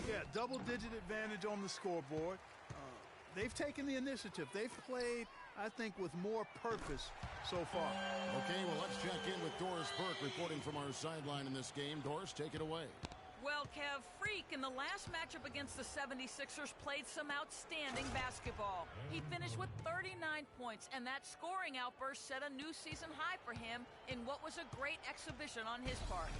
Yeah, double-digit advantage on the scoreboard. They've taken the initiative. They've played, I think, with more purpose so far. Okay, well, let's check in with Doris Burke reporting from our sideline in this game. Doris, take it away. Well, Kev, Freak in the last matchup against the 76ers played some outstanding basketball. He finished with 39 points, and that scoring outburst set a new season high for him in what was a great exhibition on his part.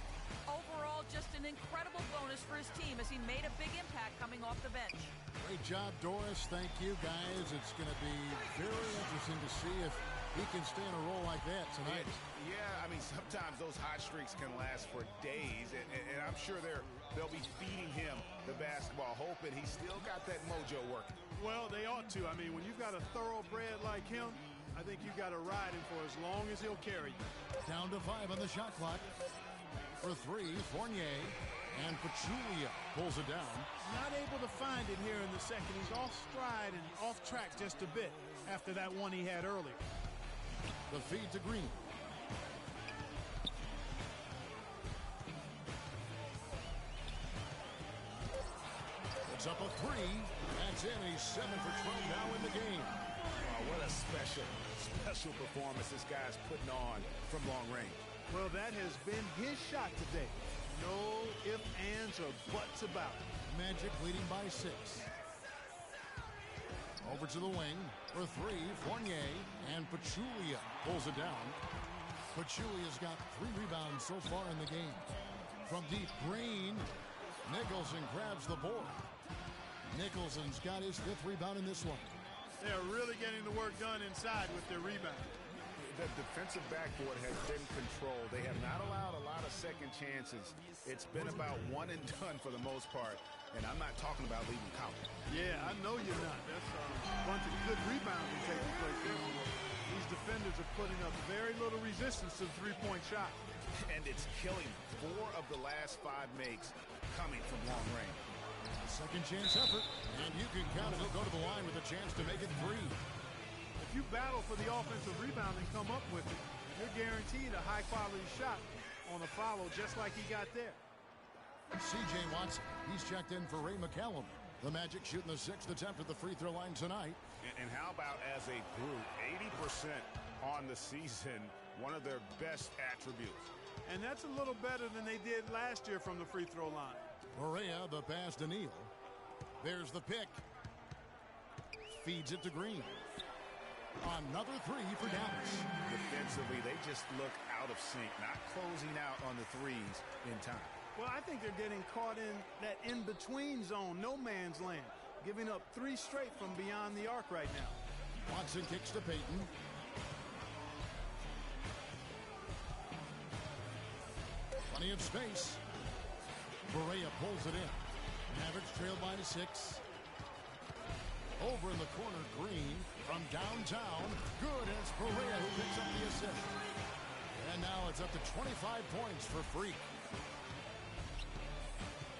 Overall, just an incredible bonus for his team as he made a big impact coming off the bench. Great job, Doris. Thank you, guys. It's going to be very interesting to see if he can stay in a role like that tonight. Yeah, I mean, sometimes those hot streaks can last for days, and I'm sure they'll be feeding him the basketball, hoping he's still got that mojo working. Well, they ought to. I mean, when you've got a thoroughbred like him, I think you've got to ride him for as long as he'll carry you. Down to 5 on the shot clock. For 3, Fournier, and Pachulia pulls it down. Not able to find it here in the second. He's off stride and off track just a bit after that one he had earlier. The feed to Green. It's up a 3. That's in. He's 7 for 12 now in the game. Oh, what a special performance this guy's putting on from long range. Well, that has been his shot today. No ifs, ands, or buts about it. Magic leading by 6. Over to the wing for 3, Fournier, and Pachulia pulls it down. Pachulia's got 3 rebounds so far in the game. From deep, Green. Nicholson grabs the board. Nicholson's got his 5th rebound in this one. They're really getting the work done inside with their rebound. The defensive backboard has been controlled. They have not allowed a lot of second chances. It's been about one and done for the most part, and I'm not talking about leaving count. Yeah, I know you're not. That's a bunch of good rebounding taking place there. These defenders are putting up very little resistance to the three-point shot. And it's killing 4 of the last 5 makes coming from long range. Second chance effort, and you can count it. He'll go to the line with a chance to make it 3. If you battle for the offensive rebound and come up with it, you're guaranteed a high-quality shot on a follow, just like he got there. C.J. Watson, he's checked in for Ray McCallum. The Magic shooting the 6th attempt at the free throw line tonight. And how about as a group, 80% on the season, one of their best attributes. And that's a little better than they did last year from the free throw line. Correa, the pass to Neal. There's the pick. Feeds it to Green. Another 3 for Dallas. Defensively, they just look out of sync, not closing out on the threes in time. Well, I think they're getting caught in that in-between zone, no man's land, giving up 3 straight from beyond the arc right now. Watson kicks to Payton. Plenty of space. Correa pulls it in. Mavericks trailed by 6. Over in the corner, Green from downtown. Good, and it's Correa who picks up the assist. And now it's up to 25 points for Freak.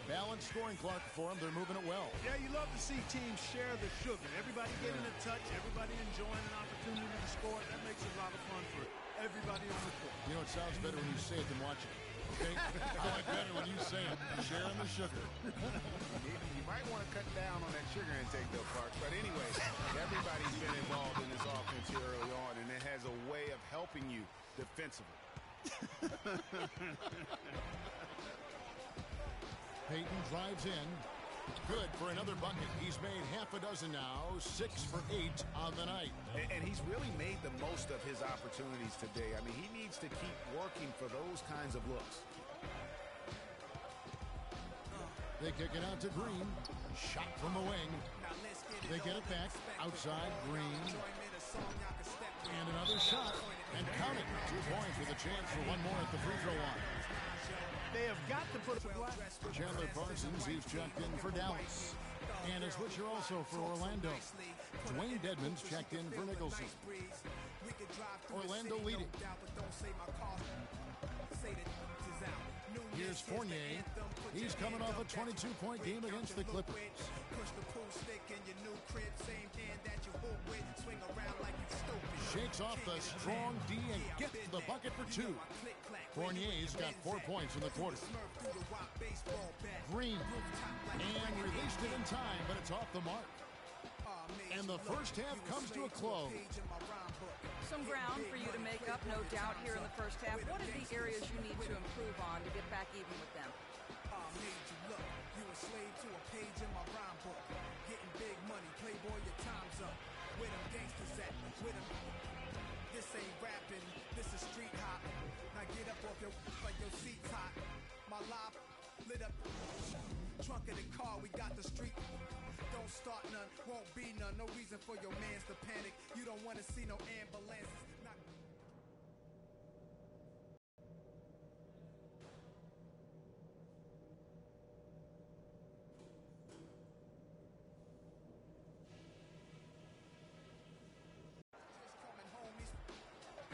Balanced scoring, Clark, for them. They're moving it well. Yeah, you love to see teams share the sugar. Everybody getting a touch, everybody enjoying an opportunity to score. That makes it a lot of fun for everybody on the court. You know, it sounds better when you say it than watch it. Okay? I like better when you say it. Sharing the sugar. You might want to cut down on that sugar intake, though, Clark. But anyway, everybody's been involved in this offense here early on, and it has a way of helping you defensively. Payton drives in. Good for another bucket. He's made half a dozen now. 6 for 8 on the night. And he's really made the most of his opportunities today. I mean, he needs to keep working for those kinds of looks. They kick it out to Green. Shot from the wing. They get it back. Outside, Green. And another shot. And count it. 2 points with a chance for one more at the free throw line. They have got to put the glass. Chandler Parsons, he's checked in for Dallas. And a switcher also for Orlando. Dwayne Dedmon's checked in for Nicholson. Orlando leading. Here's Fournier. He's coming off a 22-point game against the Clippers. Shakes off the strong D and gets the bucket for 2. Fournier's got 4 points in the quarter. Green. And released it in time, but it's off the mark. And the first half comes to a close. Some ground for you to make up, no doubt, here in the first half. What are the areas you need to improve on to get back even with them? You a slave to a page in my rhyme book. Getting big money, playboy, your time's up. Where them gangsters at? Where them... This ain't rapping, this is street hop. Now get up off your like your seat's hot. My life lit up. Trunk of the car, we got the street. Don't start none, won't be none. No reason for your mans to panic. You don't want to see no ambulances.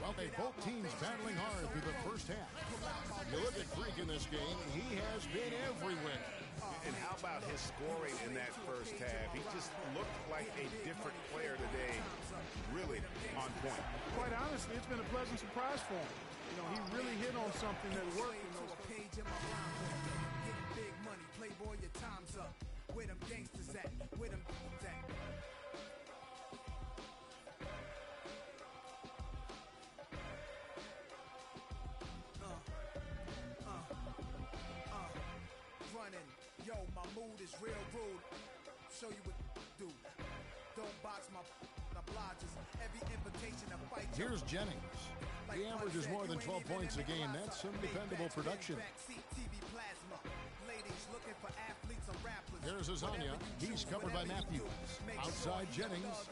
Well, both teams battling hard through the first half. You look at Freak in this game, he has been everywhere. And how about his scoring in that first half? He just looked like a different player today, really on point. Quite honestly, it's been a pleasant surprise for him. You know, he really hit on something that worked in those page in my rhyme book. Getting big money, playboy, your time's up. Where them gangsters at? Where them at? Running, yo, my mood is real rude. Show you what to do. Don't box my obliges. Every invitation to fight. Here's Jennings. He averages more than 12 points a game. That's some dependable production. There's Azania. He's covered by Matthews. Outside Jennings.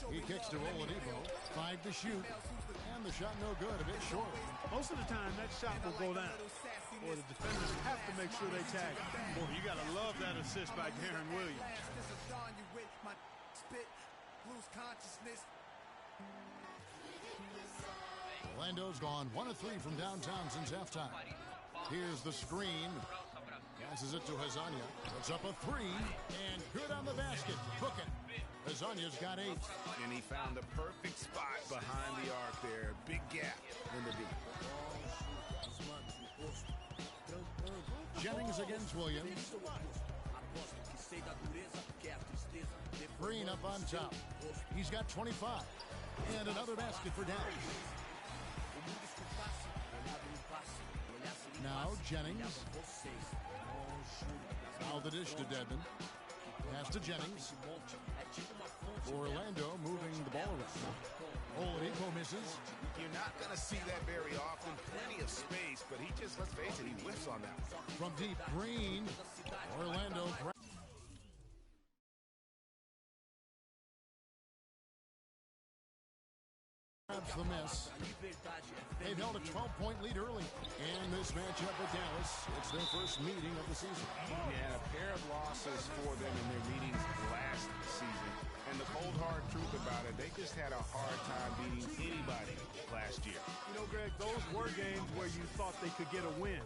He kicks to Oladipo. 5 to shoot. And the shot no good. A bit short. Most of the time, that shot will go down. Or the defenders have to make sure they tag. Boy, you got to love that assist by Darren Williams. Orlando's gone 1 of 3 from downtown since halftime. Here's the screen. Passes it to Hezonja. Puts up a three, and good on the basket. Book it. Hezonja's got 8. And he found the perfect spot behind the arc there. Big gap in the deep. Jennings against Williams. Green up on top. He's got 25. And another basket for Dallas. Now Jennings. Now the dish to Dedmon. Pass to Jennings. Orlando moving the ball around. Oladipo misses. You're not going to see that very often. Plenty of space, but he just, let's face it, he whiffs on that. From deep, Green. Orlando. Grabs the miss. They've held a 12-point lead early. And this matchup with Dallas, it's their first meeting of the season. Yeah, a pair of losses for them in their meetings last season. And the cold, hard truth about it, they just had a hard time beating anybody last year. You know, Greg, those were games where you thought they could get a win.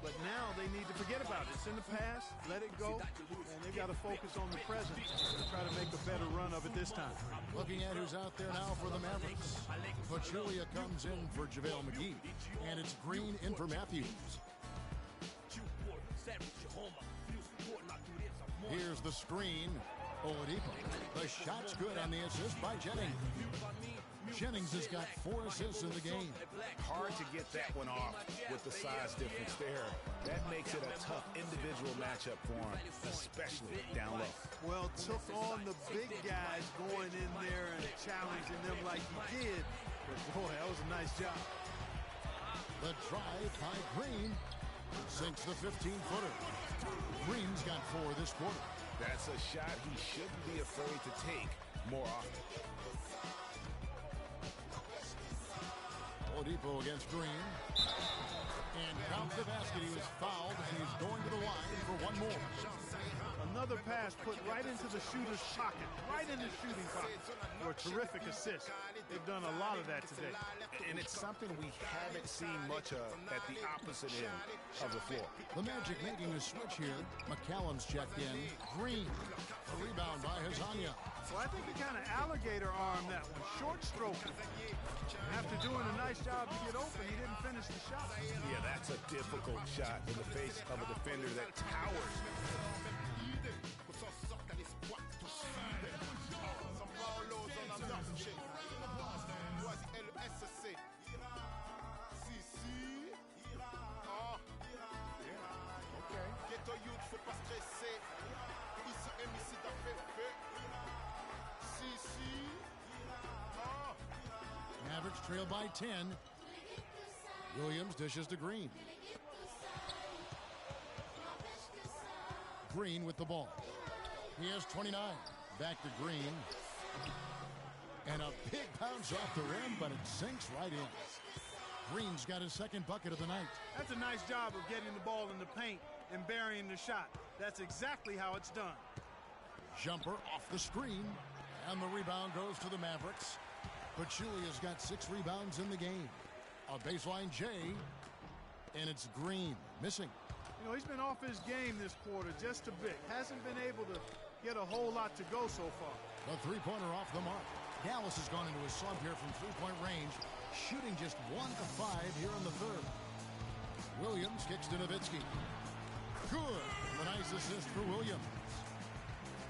But now they need to forget about it. It's in the past, let it go, and they've got to focus on the present and try to make a better run of it this time. Looking at who's out there now for the Mavericks. Pachulia comes in for JaVale McGee, and it's Green in for Matthews. Here's the screen. Oladipo. The shot's good on the assist by Jennings. Jennings has got 4 assists in the game. Hard to get that one off with the size difference there. That makes it a tough individual matchup for him, especially down low. Well, took on the big guys going in there and challenging them like he did. But boy, that was a nice job. The drive by Green sinks the 15-footer. Green's got 4 this quarter. That's a shot he shouldn't be afraid to take more often. Oladipo against Green. And counts the basket. He was fouled, and he's going to the line for one more. Another pass put right into the shooter's pocket, right in his shooting pocket, for a terrific assist. They've done a lot of that today. And it's something we haven't seen much of at the opposite end of the floor. The Magic making a switch here. McCallum's checked in. Green. A rebound by Hezonja. Well, I think he kind of alligator armed that one. Short stroke. After doing a nice job to get open, he didn't finish the shot. Yeah, that's a difficult shot in the face of a defender that towers. Mavericks trail by 10. Williams dishes to Green. Green with the ball. He has 29. Back to Green. And a big bounce off the rim, but it sinks right in. Green's got his second bucket of the night. That's a nice job of getting the ball in the paint and burying the shot. That's exactly how it's done. Jumper off the screen. And the rebound goes to the Mavericks. Pachulia's got 6 rebounds in the game. A baseline J. And it's Green missing. You know, he's been off his game this quarter just a bit. Hasn't been able to get a whole lot to go so far. The three-pointer off the mark. Dallas has gone into a slump here from three-point range, shooting just 1 of 5 here in the third. Williams kicks to Nowitzki. Good. A nice assist for Williams.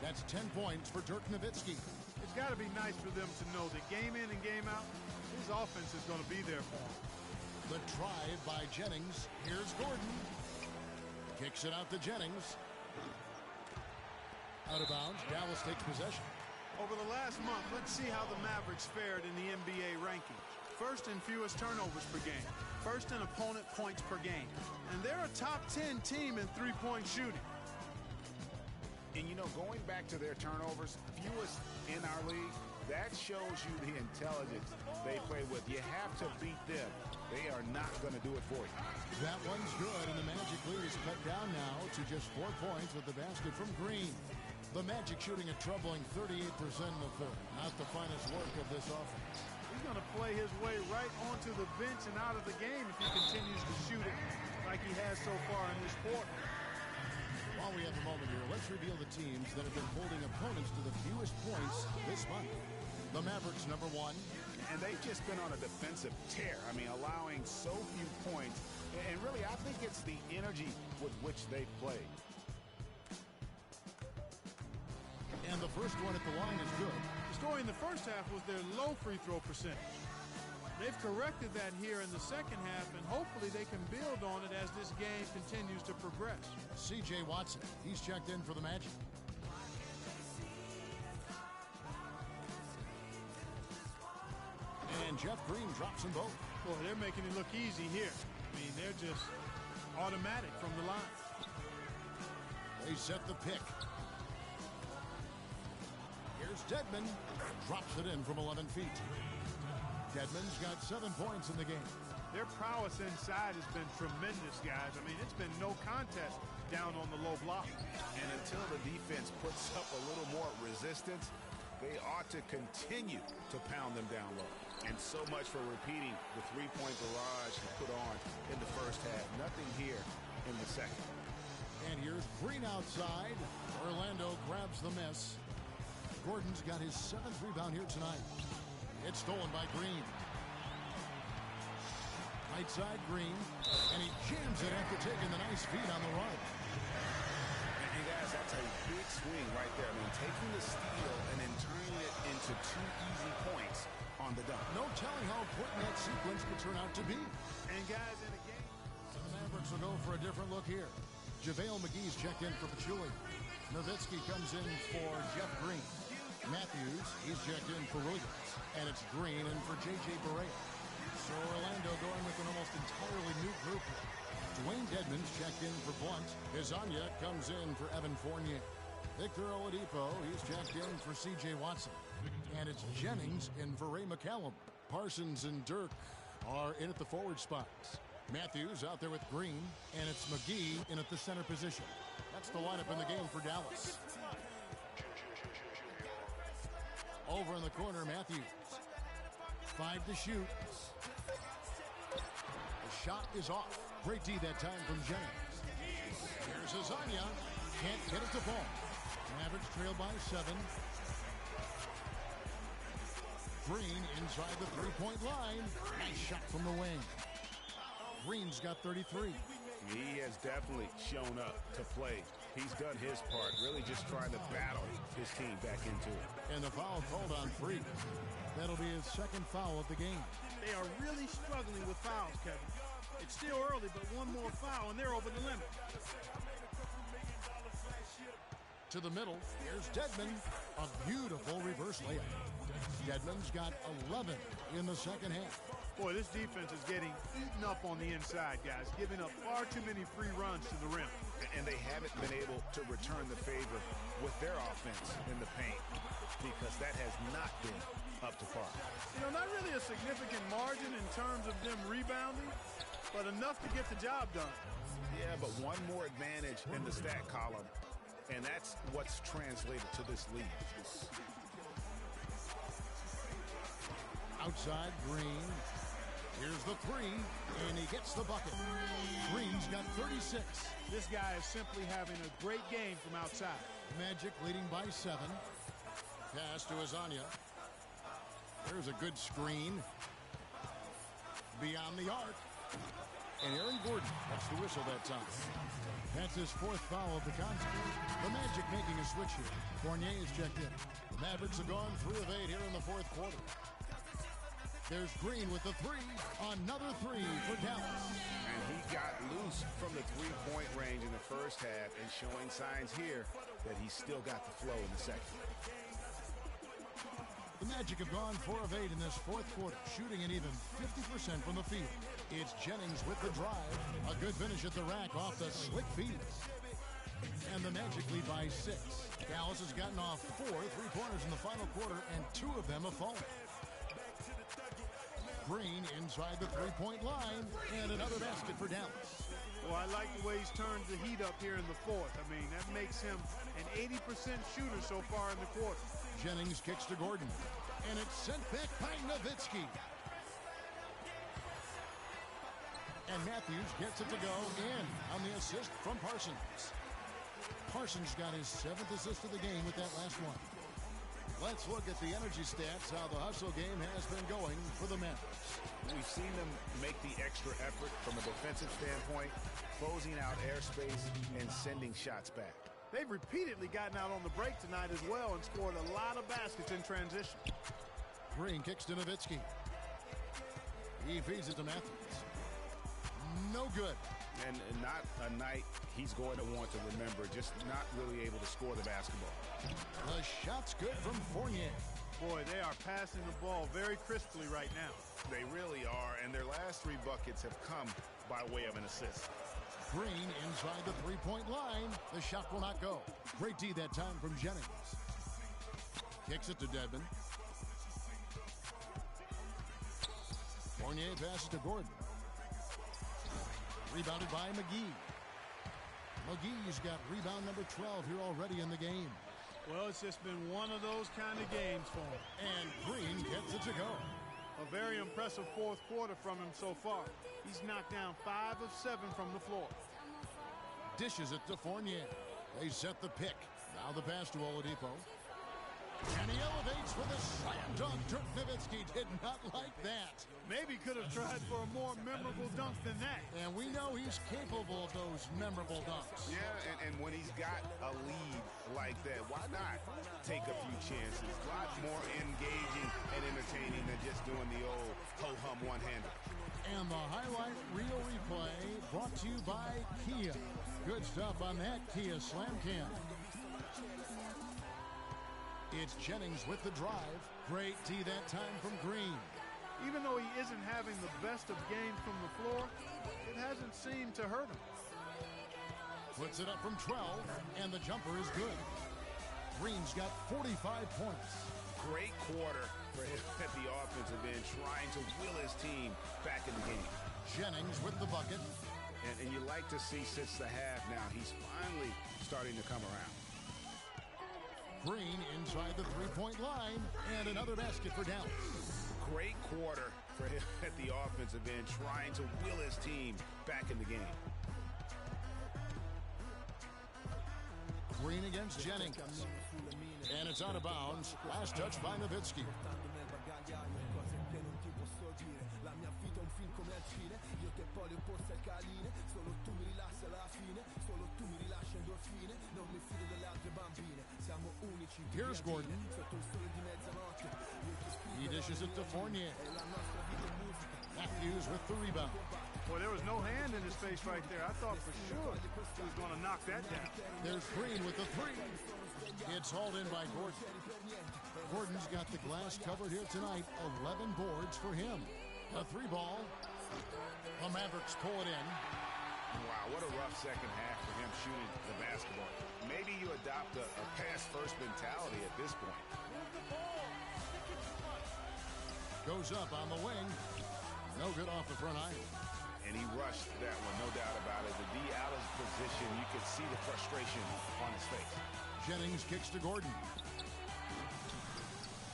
That's 10 points for Dirk Nowitzki. It's got to be nice for them to know that game in and game out, his offense is going to be there for him. The drive by Jennings. Here's Gordon. Kicks it out to Jennings. Out of bounds. Dallas takes possession. Over the last month, let's see how the Mavericks fared in the NBA ranking. First in fewest turnovers per game. First in opponent points per game. And they're a top 10 team in three-point shooting. And, you know, going back to their turnovers, fewest in our league, that shows you the intelligence they play with. You have to beat them. They are not going to do it for you. That one's good, and the Magic lead is cut down now to just 4 points with the basket from Green. The Magic shooting a troubling 38% in the third. Not the finest work of this offense. He's going to play his way right onto the bench and out of the game if he continues to shoot it like he has so far in this quarter. While we have a moment here, let's reveal the teams that have been holding opponents to the fewest points this month. The Mavericks, number 1. And they've just been on a defensive tear. I mean, allowing so few points. And really, I think it's the energy with which they play. And the first one at the line is good. The story in the first half was their low free throw percentage. They've corrected that here in the second half, and hopefully they can build on it as this game continues to progress. C.J. Watson, he's checked in for the Magic. And Jeff Green drops them both. Boy, they're making it look easy here. I mean, they're just automatic from the line. They set the pick. Here's Dedmon. Drops it in from 11 feet. Dedmon's got 7 points in the game. Their prowess inside has been tremendous, guys. I mean, it's been no contest down on the low block. And until the defense puts up a little more resistance, they ought to continue to pound them down low. And so much for repeating the three-point barrage he put on in the first half. Nothing here in the second. And here's Green outside. Orlando grabs the miss. Gordon's got his 7th rebound here tonight. It's stolen by Green. Right side Green. And he jams it after taking the nice feed on the run. And guys, that's a big swing right there. I mean, taking the steal and then turning it into 2 easy points on the dunk. No telling how important that sequence could turn out to be. And guys, in a game, so the Mavericks will go for a different look here. JaVale McGee's checked in for Pachulia. Nowitzki comes in for Jeff Green. Matthews, he's checked in for Williams. And it's Green in for J.J. Barea. So Orlando going with an almost entirely new group. Dwayne Dedmon's checked in for Blunt. Hezonja comes in for Evan Fournier. Victor Oladipo, he's checked in for C.J. Watson. And it's Jennings in for Ray McCallum. Parsons and Dirk are in at the forward spots. Matthews out there with Green. And it's McGee in at the center position. That's the lineup in the game for Dallas. Over in the corner, Matthews. 5 to shoot. The shot is off. Great D that time from Jennings. Here's Hezonja. Can't get it to fall. Mavericks trail by 7. Green inside the three-point line. Nice shot from the wing. Green's got 33. He has definitely shown up to play. He's done his part, really just trying to battle his team back into it. And the foul called on Freed. That'll be his 2nd foul of the game. They are really struggling with fouls, Kevin. It's still early, but one more foul, and they're over the limit. To the middle, here's Dedmon. A beautiful reverse layup. Dedmon's got 11 in the second half. Boy, this defense is getting eaten up on the inside, guys, giving up far too many free runs to the rim. And they haven't been able to return the favor with their offense in the paint because that has not been up to par. You know, not really a significant margin in terms of them rebounding, but enough to get the job done. Yeah, but one more advantage in the stat column, and that's what's translated to this lead. Outside, Green. Here's the 3, and he gets the bucket. Green's got 36. This guy is simply having a great game from outside. Magic leading by 7. Pass to Hezonja. There's a good screen. Beyond the arc. And Aaron Gordon, that's the whistle that time. That's his 4th foul of the contest. The Magic making a switch here. Fournier is checked in. The Mavericks have gone 3 of 8 here in the 4th quarter. There's Green with the 3. Another 3 for Dallas. And he got loose from the three-point range in the first half and showing signs here that he's still got the flow in the second. The Magic have gone 4 of 8 in this 4th quarter, shooting an even 50% from the field. It's Jennings with the drive. A good finish at the rack off the slick feeds. And the Magic lead by 6. Dallas has gotten off 4 3-pointers in the final quarter, and 2 of them have fallen. Green inside the three-point line, and another basket for Dallas. Well, I like the way he's turned the heat up here in the 4th. I mean, that makes him an 80% shooter so far in the quarter. Jennings kicks to Gordon, and it's sent back by Nowitzki. And Matthews gets it to go in on the assist from Parsons. Parsons got his 7th assist of the game with that last one. Let's look at the energy stats, how the hustle game has been going for the Mavericks. We've seen them make the extra effort from a defensive standpoint, closing out airspace and sending shots back. They've repeatedly gotten out on the break tonight as well and scored a lot of baskets in transition. Green kicks to Nowitzki. He feeds it to Matthews. No good. And not a night he's going to want to remember, just not really able to score the basketball. The shot's good from Fournier. Boy, they are passing the ball very crisply right now. They really are, and their last 3 buckets have come by way of an assist. Green inside the three-point line. The shot will not go. Great D that time from Jennings. Kicks it to Dedmon. Fournier passes to Gordon. Rebounded by McGee. McGee's got rebound number 12 here already in the game. Well, it's just been one of those kind of games for him. And Green gets it to go. A very impressive 4th quarter from him so far. He's knocked down 5 of 7 from the floor. Dishes it to Fournier. They set the pick. Now the pass to Oladipo. And he elevates for the slam dunk. Dirk Nowitzki did not like that. Maybe could have tried for a more memorable dunk than that. And we know he's capable of those memorable dunks. Yeah, and when he's got a lead like that, why not take a few chances? A lot more engaging and entertaining than just doing the old ho-hum one-hander. And the highlight reel replay brought to you by Kia. Good stuff on that Kia Slam Cam. It's Jennings with the drive. Great D that time from Green. Even though he isn't having the best of games from the floor, it hasn't seemed to hurt him. Puts it up from 12, and the jumper is good. Green's got 45 points. Great quarter for him at the offensive end, trying to will his team back in the game. Jennings with the bucket. And you like to see since the half now, he's finally starting to come around. Green inside the three-point line, and another basket for Dallas. Great quarter for him at the offensive end, trying to will his team back in the game. Green against Jennings. And it's out of bounds. Last touch by Nowitzki. Here's Gordon. He dishes it to Fournier. Matthews with the rebound. Well, there was no hand in his face right there. I thought for sure he was going to knock that down. There's Green with the 3. It's hauled in by Gordon. Gordon's got the glass covered here tonight. 11 boards for him. A 3 ball. The Mavericks pull it in. Wow, what a rough second half for him shooting the basketball. Maybe you adopt a pass-first mentality at this point. Goes up on the wing. No good off the front iron. And he rushed that one, no doubt about it. The D out of position, you could see the frustration on his face. Jennings kicks to Gordon.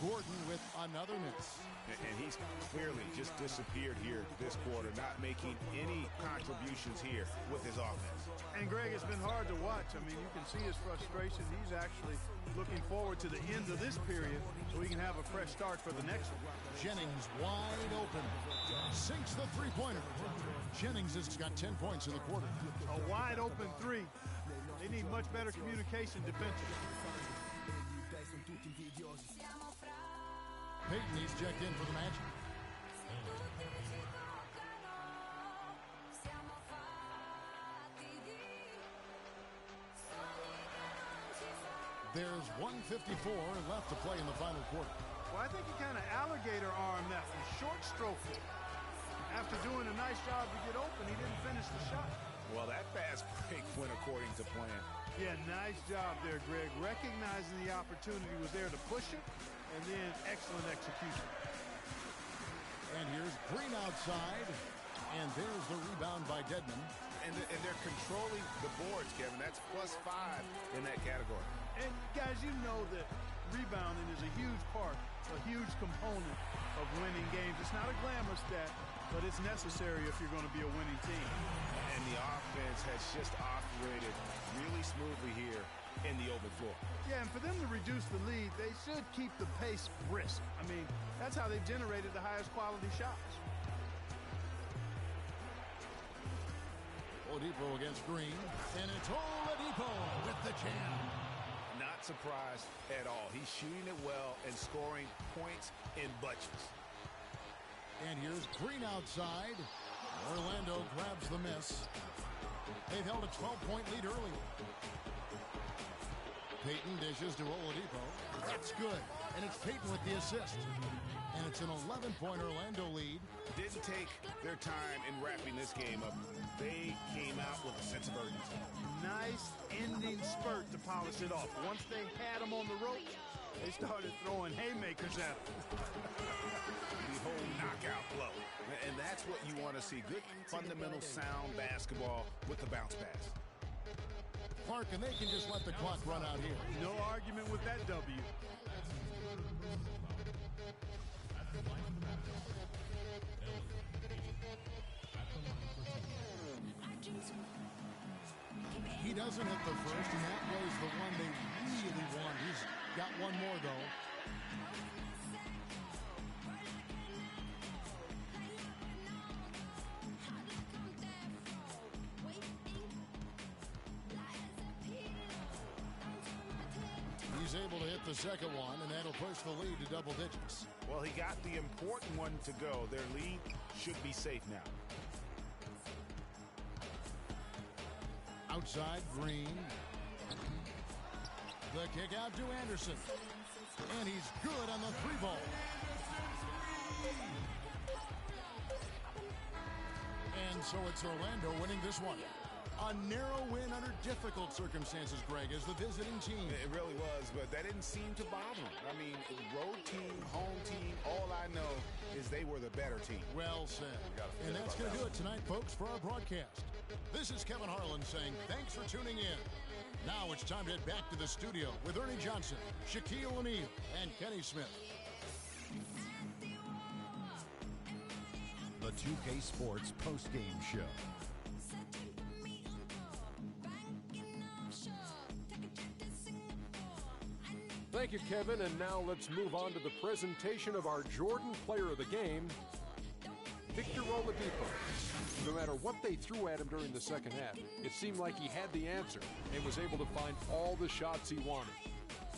Gordon with another miss. And he's clearly just disappeared here this quarter, not making any contributions here with his offense. And Greg, it's been hard to watch. I mean, you can see his frustration. He's actually looking forward to the end of this period so he can have a fresh start for the next one. Jennings wide open. Sinks the three-pointer. Jennings has got 10 points in the quarter. A wide open 3. They need much better communication defensively. Peyton, he's checked in for the Magic. There's 1:54 left to play in the final quarter. Well, I think he kind of alligator armed that one, short stroke. After doing a nice job to get open, he didn't finish the shot. Well, that fast break went according to plan. Yeah, nice job there, Greg. Recognizing the opportunity was there to push it, and then excellent execution. And here's Green outside, and there's the rebound by Dedmon. And they're controlling the boards, Kevin. That's +5 in that category. And guys, you know that rebounding is a huge part, a huge component of winning games. It's not a glamour stat, but it's necessary if you're going to be a winning team. And the offense has just operated really smoothly here in the open floor. Yeah, and for them to reduce the lead, they should keep the pace brisk. I mean, that's how they've generated the highest quality shots. Oladipo against Green, and it's Oladipo with the jam. Not surprised at all. He's shooting it well and scoring points in bunches. And here's Green outside. Orlando grabs the miss. They've held a 12-point lead early. Payton dishes to Oladipo. That's good. And it's Payton with the assist. And it's an 11-point Orlando lead. Didn't take their time in wrapping this game up. They came out with a sense of urgency. Nice ending spurt to polish it off. Once they had them on the ropes, they started throwing haymakers at them. The whole knockout blow. And that's what you want to see. Good, fundamental, sound basketball with the bounce pass. Clark, and they can just let the clock run out here. No argument with that W. He doesn't hit the first, and that was the one they really want. He's got one more, though. He's able to hit the second one, and that'll push the lead to double digits. Well, he got the important one to go. Their lead should be safe now. Outside, Green. The kick out to Anderson. And he's good on the three ball. And so it's Orlando winning this one. A narrow win under difficult circumstances, Greg, as the visiting team. It really was, but that didn't seem to bother him. I mean, road team, home team, all I know is they were the better team. Well said. And that's going to do it tonight, folks, for our broadcast. This is Kevin Harlan saying thanks for tuning in. Now it's time to head back to the studio with Ernie Johnson, Shaquille O'Neal, and Kenny Smith. The 2K Sports postgame show. Thank you, Kevin. And now let's move on to the presentation of our Jordan Player of the Game, Victor Oladipo. No matter what they threw at him during the second half, it seemed like he had the answer and was able to find all the shots he wanted.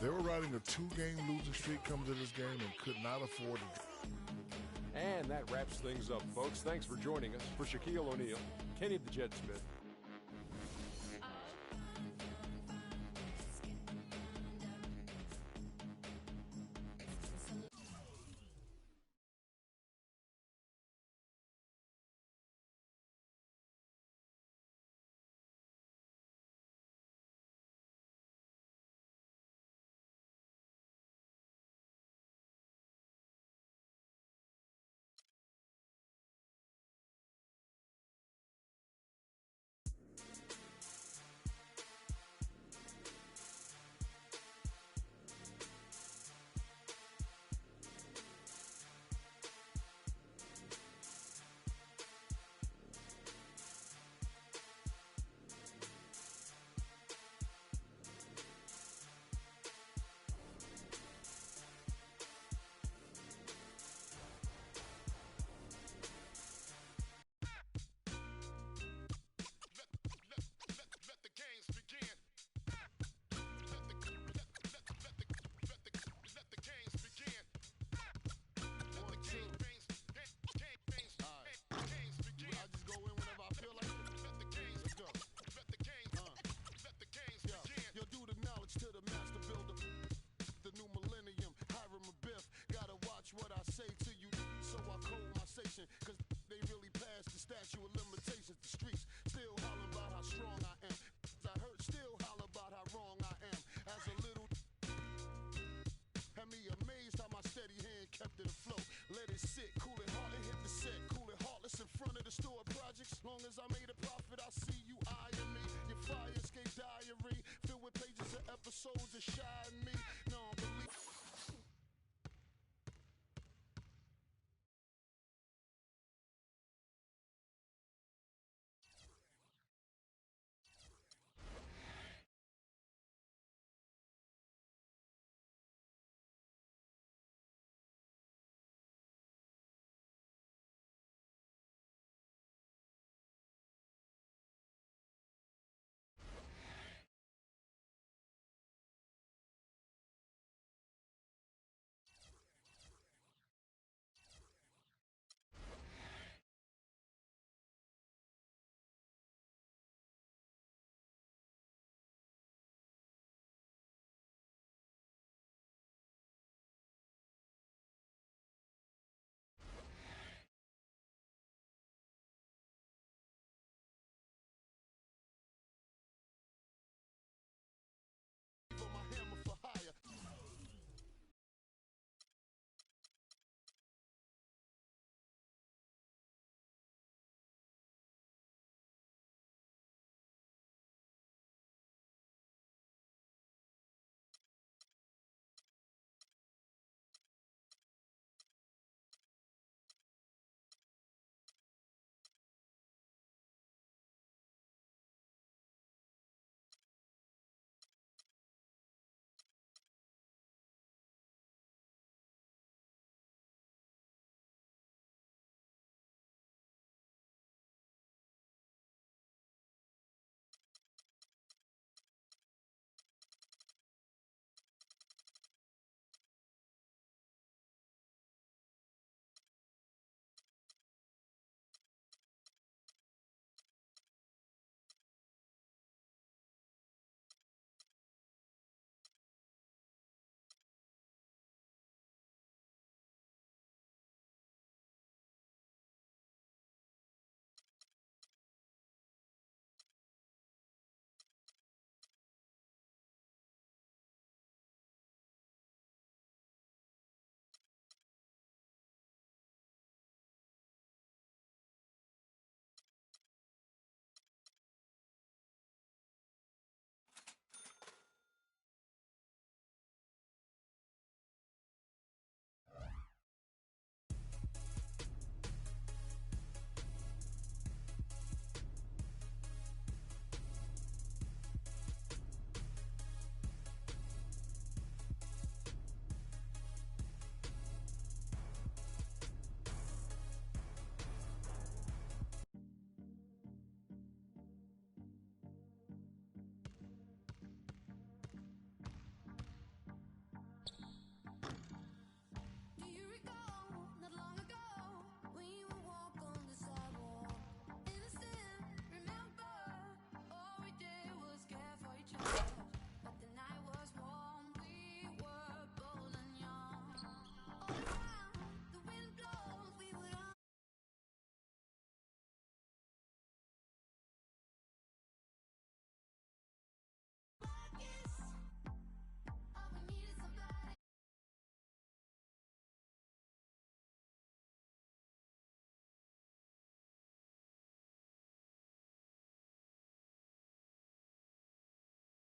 They were riding a 2-game losing streak coming to this game and could not afford it. And that wraps things up, folks. Thanks for joining us. For Shaquille O'Neal, Kenny the Jet Smith,